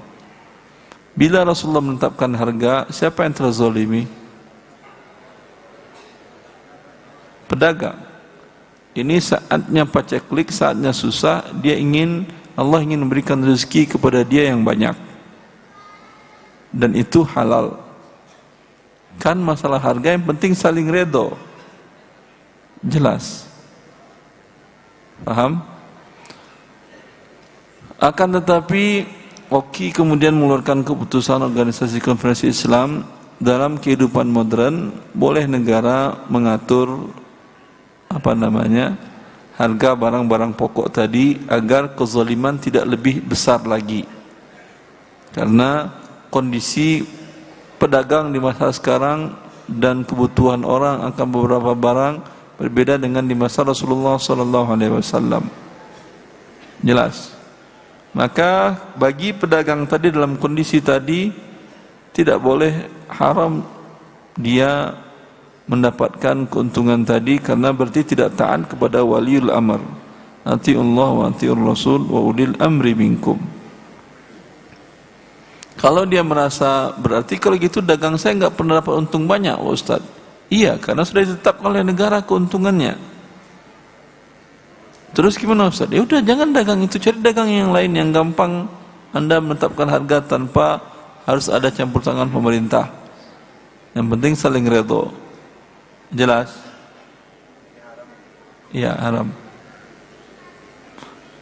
Bila Rasulullah menetapkan harga, siapa yang terzalimi? Pedagang. Ini saatnya paceklik, saatnya susah, Allah ingin memberikan rezeki kepada dia yang banyak. Dan itu halal. Kan masalah harga yang penting saling redo. Jelas. Paham? Akan tetapi Oki kemudian mengeluarkan keputusan organisasi konferensi Islam, dalam kehidupan modern boleh negara mengatur harga barang-barang pokok tadi agar kezaliman tidak lebih besar lagi. Karena kondisi pedagang di masa sekarang dan kebutuhan orang akan beberapa barang berbeda dengan di masa Rasulullah SAW. Jelas. Maka bagi pedagang tadi dalam kondisi tadi tidak boleh haram dia mendapatkan keuntungan tadi, karena berarti tidak taat kepada waliul amr. Atiullah wa atiur rasul wa ulil amri minkum. Kalau dia merasa berarti kalau gitu dagang saya nggak pernah dapat untung banyak, Ustaz. Iya, karena sudah ditetapkan oleh negara keuntungannya. Terus gimana, Ustaz? Ya udah, jangan dagang itu, cari dagang yang lain yang gampang Anda menetapkan harga tanpa harus ada campur tangan pemerintah. Yang penting saling redho. Jelas? Iya, haram.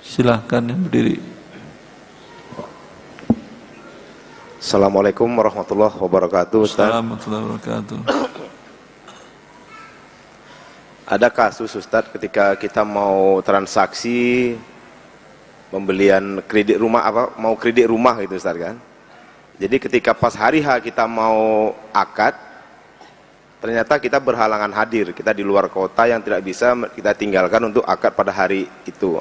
Silahkan yang berdiri. Assalamualaikum warahmatullahi wabarakatuh, Ustaz. Assalamualaikum warahmatullahi wabarakatuh. Ada kasus, Ustaz, ketika kita mau transaksi pembelian kredit rumah, mau kredit rumah gitu, Ustaz, kan. Jadi ketika pas hari H kita mau akad, ternyata kita berhalangan hadir, kita di luar kota yang tidak bisa kita tinggalkan untuk akad pada hari itu.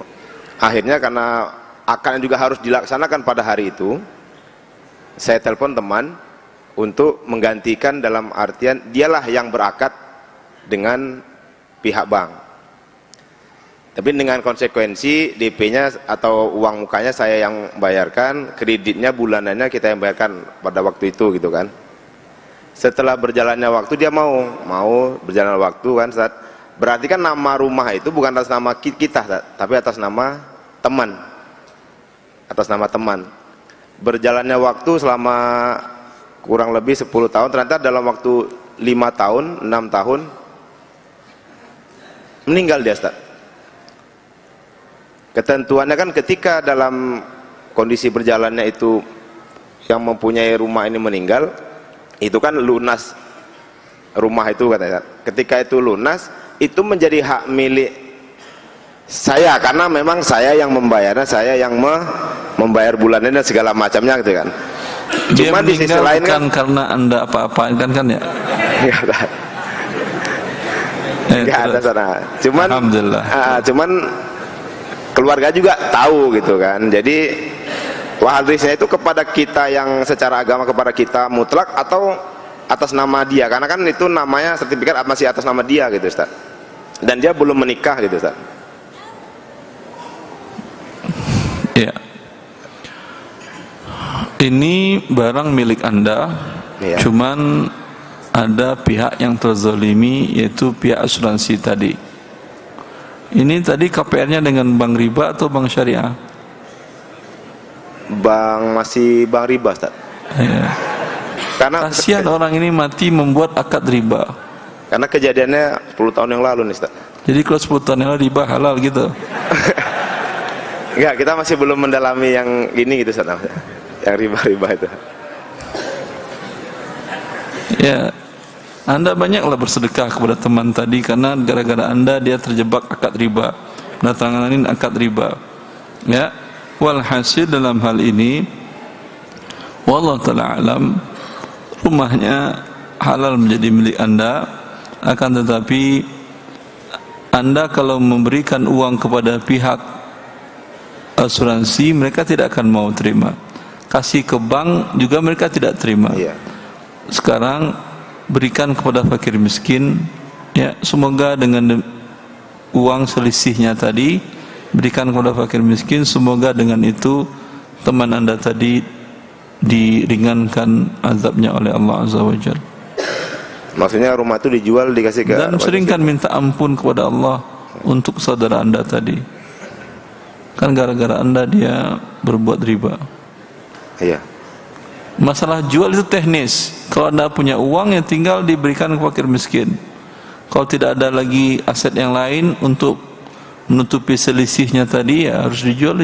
Akhirnya karena akadnya juga harus dilaksanakan pada hari itu, saya telepon teman untuk menggantikan, dalam artian dialah yang berakad dengan pihak bank. Tapi dengan konsekuensi DP-nya atau uang mukanya saya yang bayarkan, kreditnya bulanannya kita yang bayarkan pada waktu itu gitu kan. Setelah berjalannya waktu dia mau berjalan waktu kan, Ustaz. Berarti kan nama rumah itu bukan atas nama kita, Ustaz, tapi atas nama teman. Atas nama teman. Berjalannya waktu selama kurang lebih 10 tahun, ternyata dalam waktu 5 tahun, 6 tahun meninggal dia, Ustaz. Ketentuannya kan ketika dalam kondisi berjalannya itu yang mempunyai rumah ini meninggal, itu kan lunas rumah itu katanya. Ketika itu lunas, itu menjadi hak milik saya, karena memang saya yang membayarnya, saya yang membayar bulannya dan segala macamnya gitu kan. Dia Cuma di sisi lain kan karena Anda apa-apa kan ya? Enggak ada sana. Cuman Alhamdulillah. Cuman keluarga juga tahu gitu kan. Jadi warisnya itu kepada kita yang secara agama kepada kita mutlak atau atas nama dia, karena kan itu namanya sertifikat masih atas nama dia gitu, Ustaz. Dan dia belum menikah gitu, Ustaz. Ya. Ini barang milik Anda, ya. Cuman ada pihak yang terzalimi, yaitu pihak asuransi tadi. Ini tadi KPR-nya dengan bank riba atau bank syariah? Masih bank riba, Ustaz. Ya. Karena kasihan orang ini mati membuat akad riba. Karena kejadiannya 10 tahun yang lalu nih, Ustaz. Jadi kalau 10 tahun yang lalu riba halal gitu? Enggak, kita masih belum mendalami yang ini gitu, Ustaz. Yang riba-riba itu. Ya, Anda banyaklah bersedekah kepada teman tadi, karena gara-gara Anda dia terjebak akad riba, menandatanganin akad riba. Ya, walhasil dalam hal ini, wallahu ta'ala alam, rumahnya halal menjadi milik Anda, akan tetapi Anda kalau memberikan uang kepada pihak asuransi, mereka tidak akan mau terima. Kasih ke bank juga mereka tidak terima. Iya. Sekarang berikan kepada fakir miskin, ya, semoga dengan uang selisihnya tadi berikan kepada fakir miskin, semoga dengan itu teman Anda tadi diringankan azabnya oleh Allah Azza wa Jalla. Maksudnya rumah itu dijual, dikasih ke, dan seringkan minta ampun kepada Allah untuk saudara Anda tadi, kan gara-gara Anda dia berbuat riba. Iya. Masalah jual itu teknis. Kalau Anda punya uang, yang tinggal diberikan ke fakir miskin. Kalau tidak ada lagi aset yang lain untuk menutupi selisihnya tadi, ya harus dijual.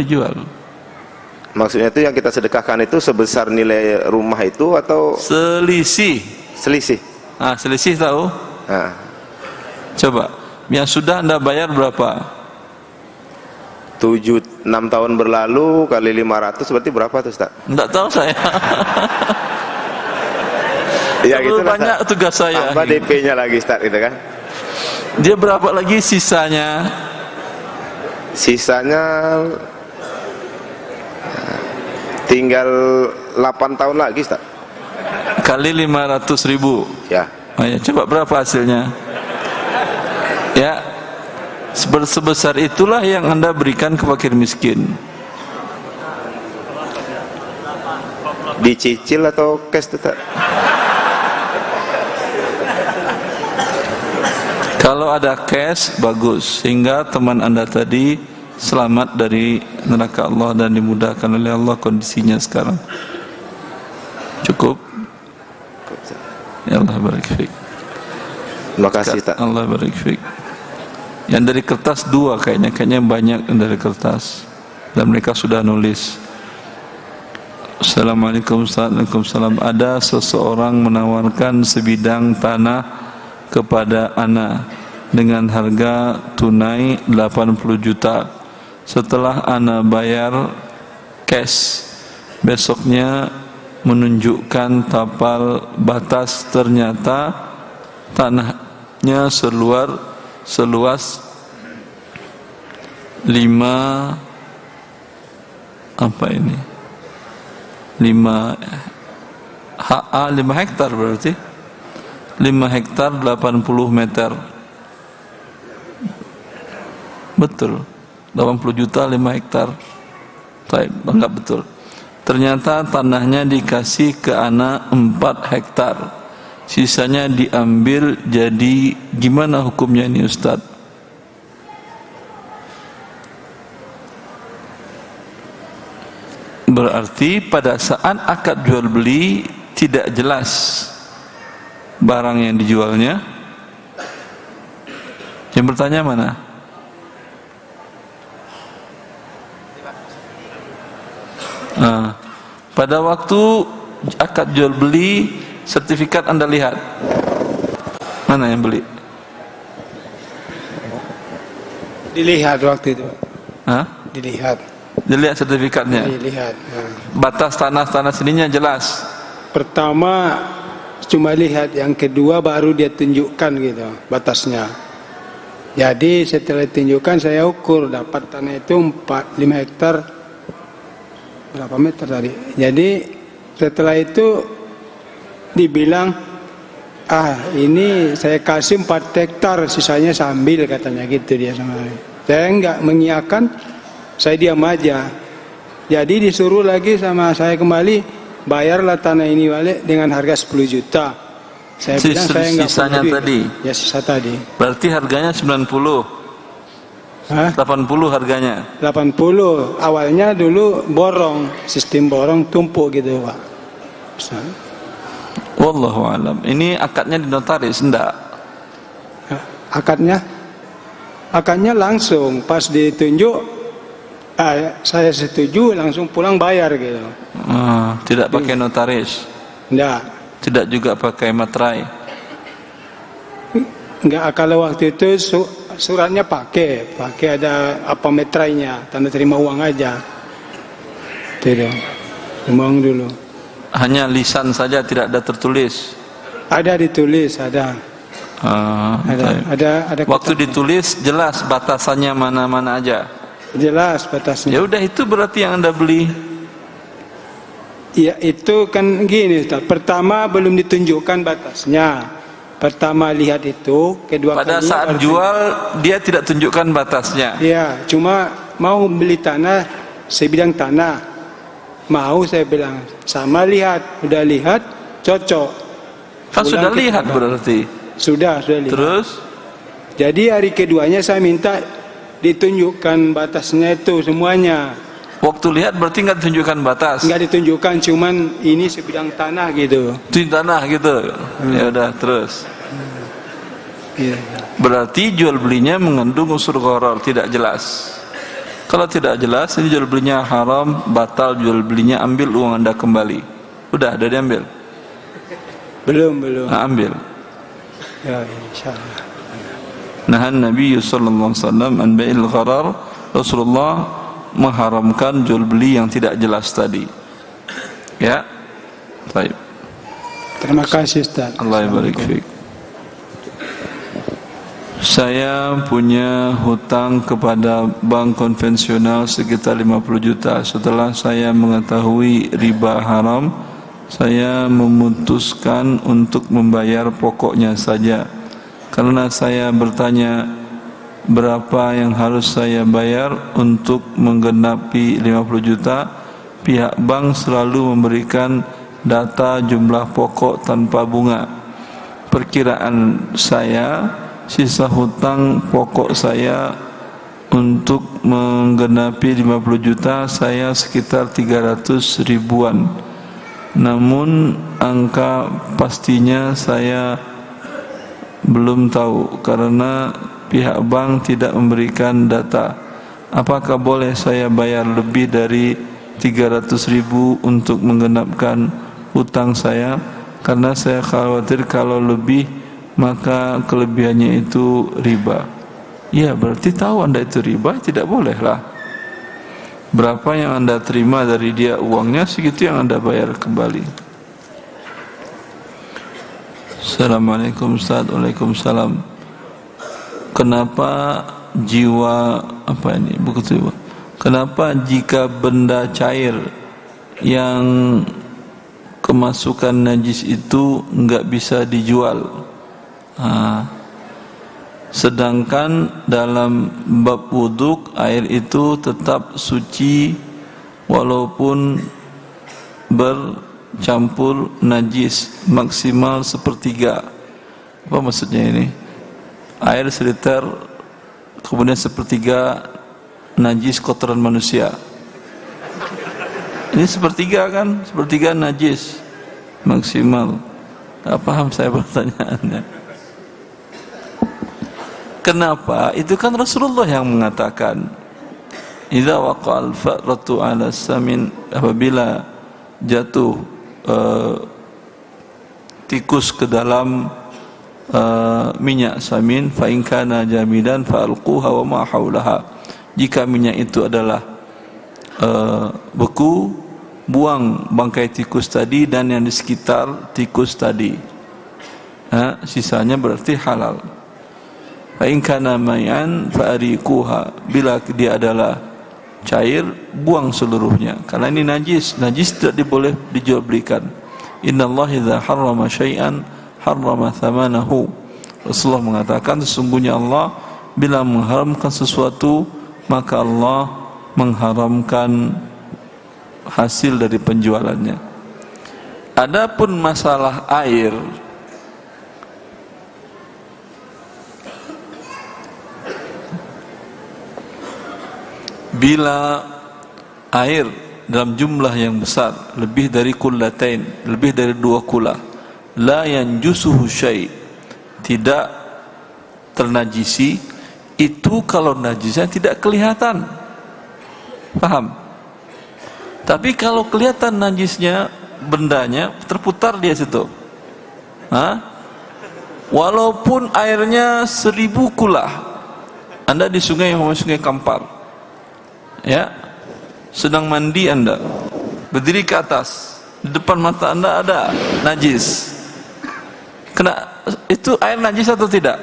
Maksudnya itu yang kita sedekahkan itu sebesar nilai rumah itu atau selisih? Selisih. Selisih tahu? Nah. Coba Yang sudah Anda bayar berapa? 6 tahun berlalu kali 500 berarti berapa tuh Ustaz? Enggak tahu saya. Ya gitu lah, banyak tugas saya. tambah DP-nya lagi Ustaz gitu kan. Dia berapa lagi sisanya? Sisanya tinggal 8 tahun lagi Ustaz. Kali 500.000. Ya. Oh ya, coba berapa hasilnya? Ya, sebesar itulah yang Anda berikan ke fakir miskin. Dicicil atau cash Ustaz? Kalau ada cash bagus, sehingga teman Anda tadi selamat dari neraka Allah dan dimudahkan oleh Allah kondisinya sekarang. Cukup? Ya Allah barik fiik. Terima kasih Ustaz. Allah barik fiik. Yang dari kertas 2 kayaknya banyak yang dari kertas. Dan mereka sudah nulis. Assalamualaikum Ustaz. Waalaikumsalam. Ada seseorang menawarkan sebidang tanah kepada ana dengan harga tunai 80 juta. Setelah ana bayar cash, besoknya menunjukkan tapal batas, ternyata tanahnya seluas 5 hektar berarti 5 hektar 80 meter. Betul. 80 juta 5 hektar. Baik, enggak betul. Ternyata tanahnya dikasih ke anak 4 hektar. Sisanya diambil, jadi gimana hukumnya ini Ustaz? Berarti pada saat akad jual beli tidak jelas barang yang dijualnya. Yang bertanya mana? Nah, pada waktu akad jual beli, sertifikat Anda lihat. Mana yang beli? Dilihat waktu itu. Hah? Dilihat. Dilihat sertifikatnya. Dilihat. Batas tanah sininya jelas. Pertama cuma lihat, yang kedua baru dia tunjukkan gitu batasnya. Jadi setelah ditunjukkan saya ukur, dapat tanah itu 5 hektar berapa meter tadi. Jadi setelah itu dibilang, ini saya kasih 4 hektar, sisanya sambil, katanya gitu dia sama saya. Saya enggak mengiyakan, saya diam aja. Jadi disuruh lagi sama saya kembali, bayarlah tanah ini balik dengan harga 10 juta. Saya bilang saya enggak sisanya punya duit. tadi. Ya sisa tadi. Berarti harganya 90. Hah? 80 harganya. 80. Awalnya dulu borong, sistem borong tumpuk gitu, Pak. Wallahu alam. Ini akadnya di notaris enggak? Akadnya langsung pas ditunjuk, saya setuju, langsung pulang bayar gitu. Tidak pakai notaris. Enggak. Tidak juga pakai materai. Enggak, kalau waktu itu suratnya pakai ada apa metrainya, tanda terima uang aja. Tidak. Terima uang dulu. Hanya lisan saja, tidak ada tertulis. Ada ditulis, ada. Ada. Waktu ditulis jelas batasannya mana-mana aja. Jelas batasnya. Ya udah, itu berarti yang Anda beli. Ya itu kan gini Ustaz. Pertama belum ditunjukkan batasnya. Pertama lihat itu, kedua pada saat jual dia tidak tunjukkan batasnya. Iya, cuma mau beli tanah, sebidang tanah. Mau, saya bilang, sama lihat, udah lihat, cocok. Kan sudah lihat berarti. Sudah lihat. Terus? Jadi hari keduanya saya minta ditunjukkan batasnya itu semuanya. Waktu lihat berarti nggak ditunjukkan batas. Nggak ditunjukkan, cuman ini sebidang tanah gitu. Di tanah gitu. Ya udah, terus. Iya. Berarti jual belinya mengandung unsur gharar, tidak jelas. Kalau tidak jelas, ini jual belinya haram, batal jual belinya, ambil uang Anda kembali. Udah diambil? Belum. Nah, ambil. Ya, insyaallah. Nahan Nabi sallallahu alaihi wasallam an bai'il gharar. Rasulullah mengharamkan jual beli yang tidak jelas tadi. Ya. Baik. Terima kasih Ustaz. Allah barik fiik. Saya punya hutang kepada bank konvensional sekitar 50 juta. Setelah saya mengetahui riba haram, saya memutuskan untuk membayar pokoknya saja. Karena saya bertanya berapa yang harus saya bayar untuk menggenapi 50 juta, pihak bank selalu memberikan data jumlah pokok tanpa bunga. Perkiraan saya, sisa hutang pokok saya untuk menggenapi 50 juta saya sekitar 300 ribuan. Namun angka pastinya saya belum tahu karena pihak bank tidak memberikan data. Apakah boleh saya bayar lebih dari 300 ribu untuk menggenapkan hutang saya? Karena saya khawatir kalau lebih maka kelebihannya itu riba. Ya, berarti tahu Anda itu riba, tidak bolehlah. Berapa yang Anda terima dari dia uangnya, segitu yang Anda bayar kembali. Assalamualaikum Ustaz. Waalaikumsalam. Kenapa jiwa apa ini? Buku jiwa. Kenapa jika benda cair yang kemasukan najis itu enggak bisa dijual? Sedangkan dalam bab wuduk air itu tetap suci walaupun bercampur najis maksimal sepertiga. Apa maksudnya ini? Air seliter kemudian sepertiga najis kotoran manusia. Ini sepertiga kan? Sepertiga najis maksimal. Tak paham saya pertanyaannya. Kenapa? Itu kan Rasulullah yang mengatakan, idza waqa'al faratu 'ala samin, apabila jatuh tikus ke dalam minyak samin, fa in kana jamidan fa alquha wa ma haulaha. Jika minyak itu adalah beku, buang bangkai tikus tadi dan yang di sekitar tikus tadi. Sisanya berarti halal. Fa in kana mai'an fa ariquha. Bila dia adalah cair, buang seluruhnya. Karena ini najis. Najis tidak boleh dijual belikan. Innallaha idza harrama syai'an harrama thamanahu. Rasulullah mengatakan sesungguhnya Allah bila mengharamkan sesuatu maka Allah mengharamkan hasil dari penjualannya. Adapun masalah air, bila air dalam jumlah yang besar, lebih dari kullatain, lebih dari 2 kula, la yanjusuhu syai', tidak ternajisi, itu kalau najisnya tidak kelihatan. Paham? Tapi kalau kelihatan najisnya, bendanya terputar di situ. Walaupun airnya 1000 kula, Anda di sungai yang Sungai Kampar, ya, sedang mandi Anda, berdiri ke atas, di depan mata Anda ada najis. Kena itu air najis atau tidak?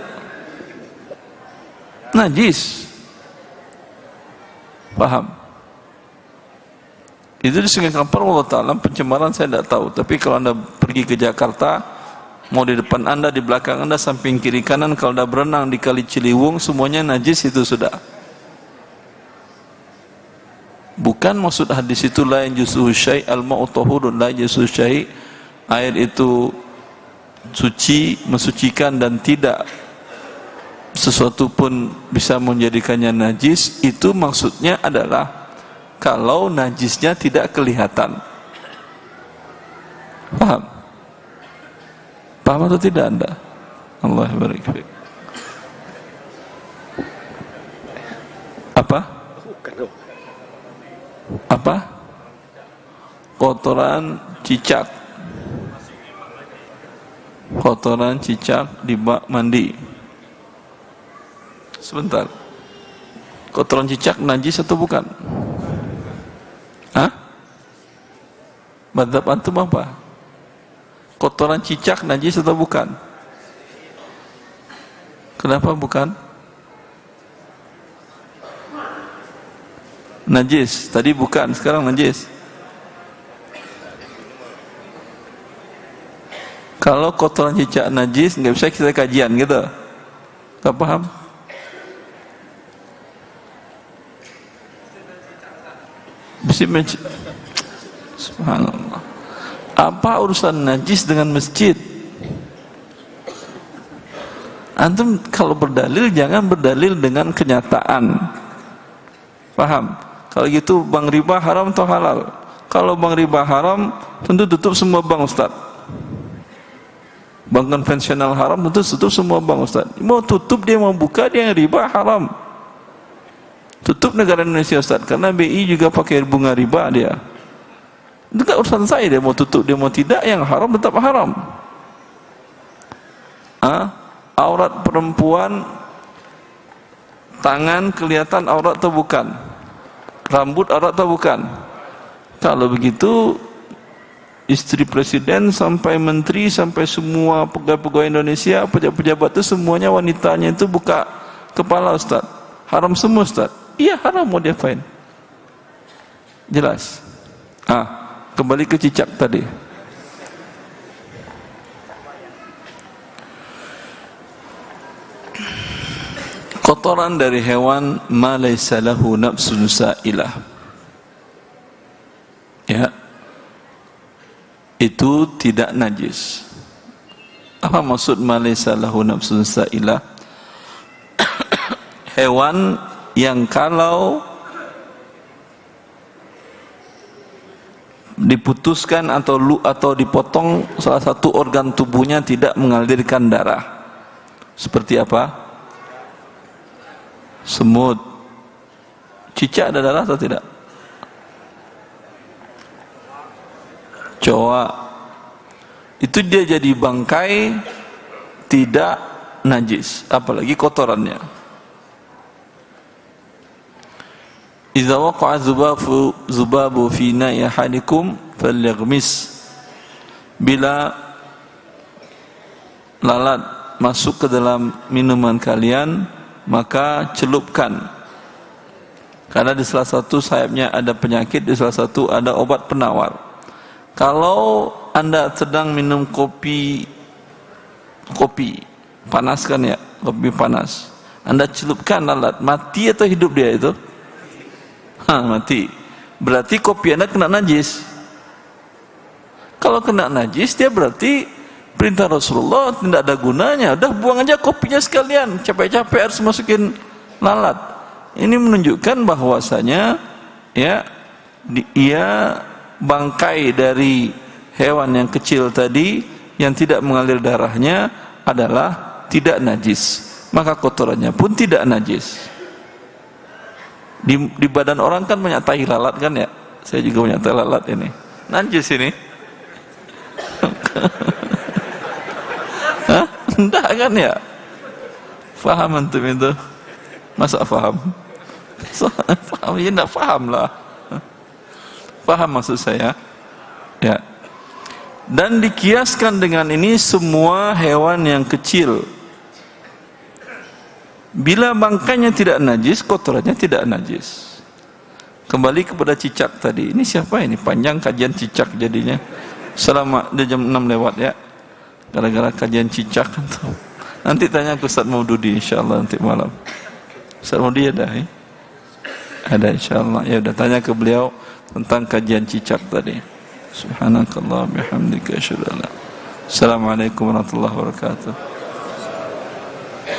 Najis. Paham? Itu di Sungai Kampar, wallahu ta'ala pencemaran saya tidak tahu. Tapi kalau Anda pergi ke Jakarta, mau di depan Anda, di belakang Anda, samping kiri kanan, kalau Anda berenang di Kali Ciliwung, semuanya najis itu sudah. Bukan maksud hadis itu la yanjusuhu syai' al-ma'u tahurun, la yanjusuhu syai', air itu suci, mensucikan dan tidak sesuatu pun bisa menjadikannya najis. Itu maksudnya adalah kalau najisnya tidak kelihatan. Paham? Paham atau tidak Anda? Allah barik fiik. Apa? Apa? Kotoran cicak. Kotoran cicak di bak mandi. Sebentar. Kotoran cicak najis atau bukan? Hah? Madzhab antum apa? Kotoran cicak najis atau bukan? Kenapa bukan? Najis. Tadi bukan, sekarang najis. Kalau kotoran cicak najis, nggak bisa kita kajian gitu. Nggak paham? Bisa Subhanallah. Apa urusan najis dengan masjid? Antum kalau berdalil jangan berdalil dengan kenyataan. Paham? Kalau gitu bank riba haram atau halal? Kalau bank riba haram, tentu tutup semua bank, Ustaz. Bank konvensional haram, tentu tutup semua bank, Ustaz. Mau tutup dia mau buka dia yang riba haram. Tutup negara Indonesia, Ustaz, karena BI juga pakai bunga riba dia. Itu kan urusan saya, dia mau tutup dia mau tidak, yang haram tetap haram. Aurat perempuan, tangan kelihatan aurat atau bukan? Rambut aurat atau bukan? Kalau begitu istri presiden sampai menteri sampai semua pegawai-pegawai Indonesia, pejabat-pejabat itu semuanya wanitanya itu buka kepala, Ustaz. Haram semua, Ustaz. Iya haram, mau diapain? Jelas. Kembali ke cicak tadi. Kotoran dari hewan ma laysa lahu nafsun sa'ilah. Ya. Itu tidak najis. Apa maksud ma laysa lahu nafsun sa'ilah? Hewan yang kalau diputuskan atau dipotong salah satu organ tubuhnya tidak mengalirkan darah. Seperti apa? Semut. Cicak ada darah atau tidak? Coa. Itu dia jadi bangkai tidak najis, apalagi kotorannya. Idza waqa'a zubabu fi na'i ahadikum falyaghmis. Bila lalat masuk ke dalam minuman kalian, maka celupkan. Karena di salah satu sayapnya ada penyakit, di salah satu ada obat penawar. Kalau Anda sedang minum kopi panas kan ya, kopi panas. Anda celupkan lalat, mati atau hidup dia itu? Mati. Berarti kopi Anda kena najis. Kalau kena najis, dia berarti perintah Rasulullah tidak ada gunanya. Udah buang aja kopinya sekalian. Capek-capek harus masukin lalat. Ini menunjukkan bahwasanya ya bangkai dari hewan yang kecil tadi yang tidak mengalir darahnya adalah tidak najis. Maka kotorannya pun tidak najis. Di badan orang kan banyak tai lalat kan ya? Saya juga banyak tai lalat ini. Najis ini. Enggak kan ya? Faham antum itu? Masa faham? Faham ya enggak faham lah. Paham maksud saya? Ya. Dan dikiaskan dengan ini semua hewan yang kecil. Bila bangkainya tidak najis, kotorannya tidak najis. Kembali kepada cicak tadi. Ini siapa ini? Panjang kajian cicak jadinya. Selama jam 6 lewat ya. Gara-gara kajian cicak tuh. Nanti tanya ke Ustaz Maududi insyaallah nanti malam. Ustaz Maududi ada ya? Ada insyaallah. Ya udah tanya ke beliau tentang kajian cicak tadi. Subhanakallah bihamdika asyhadu an la. Assalamualaikum warahmatullahi wabarakatuh.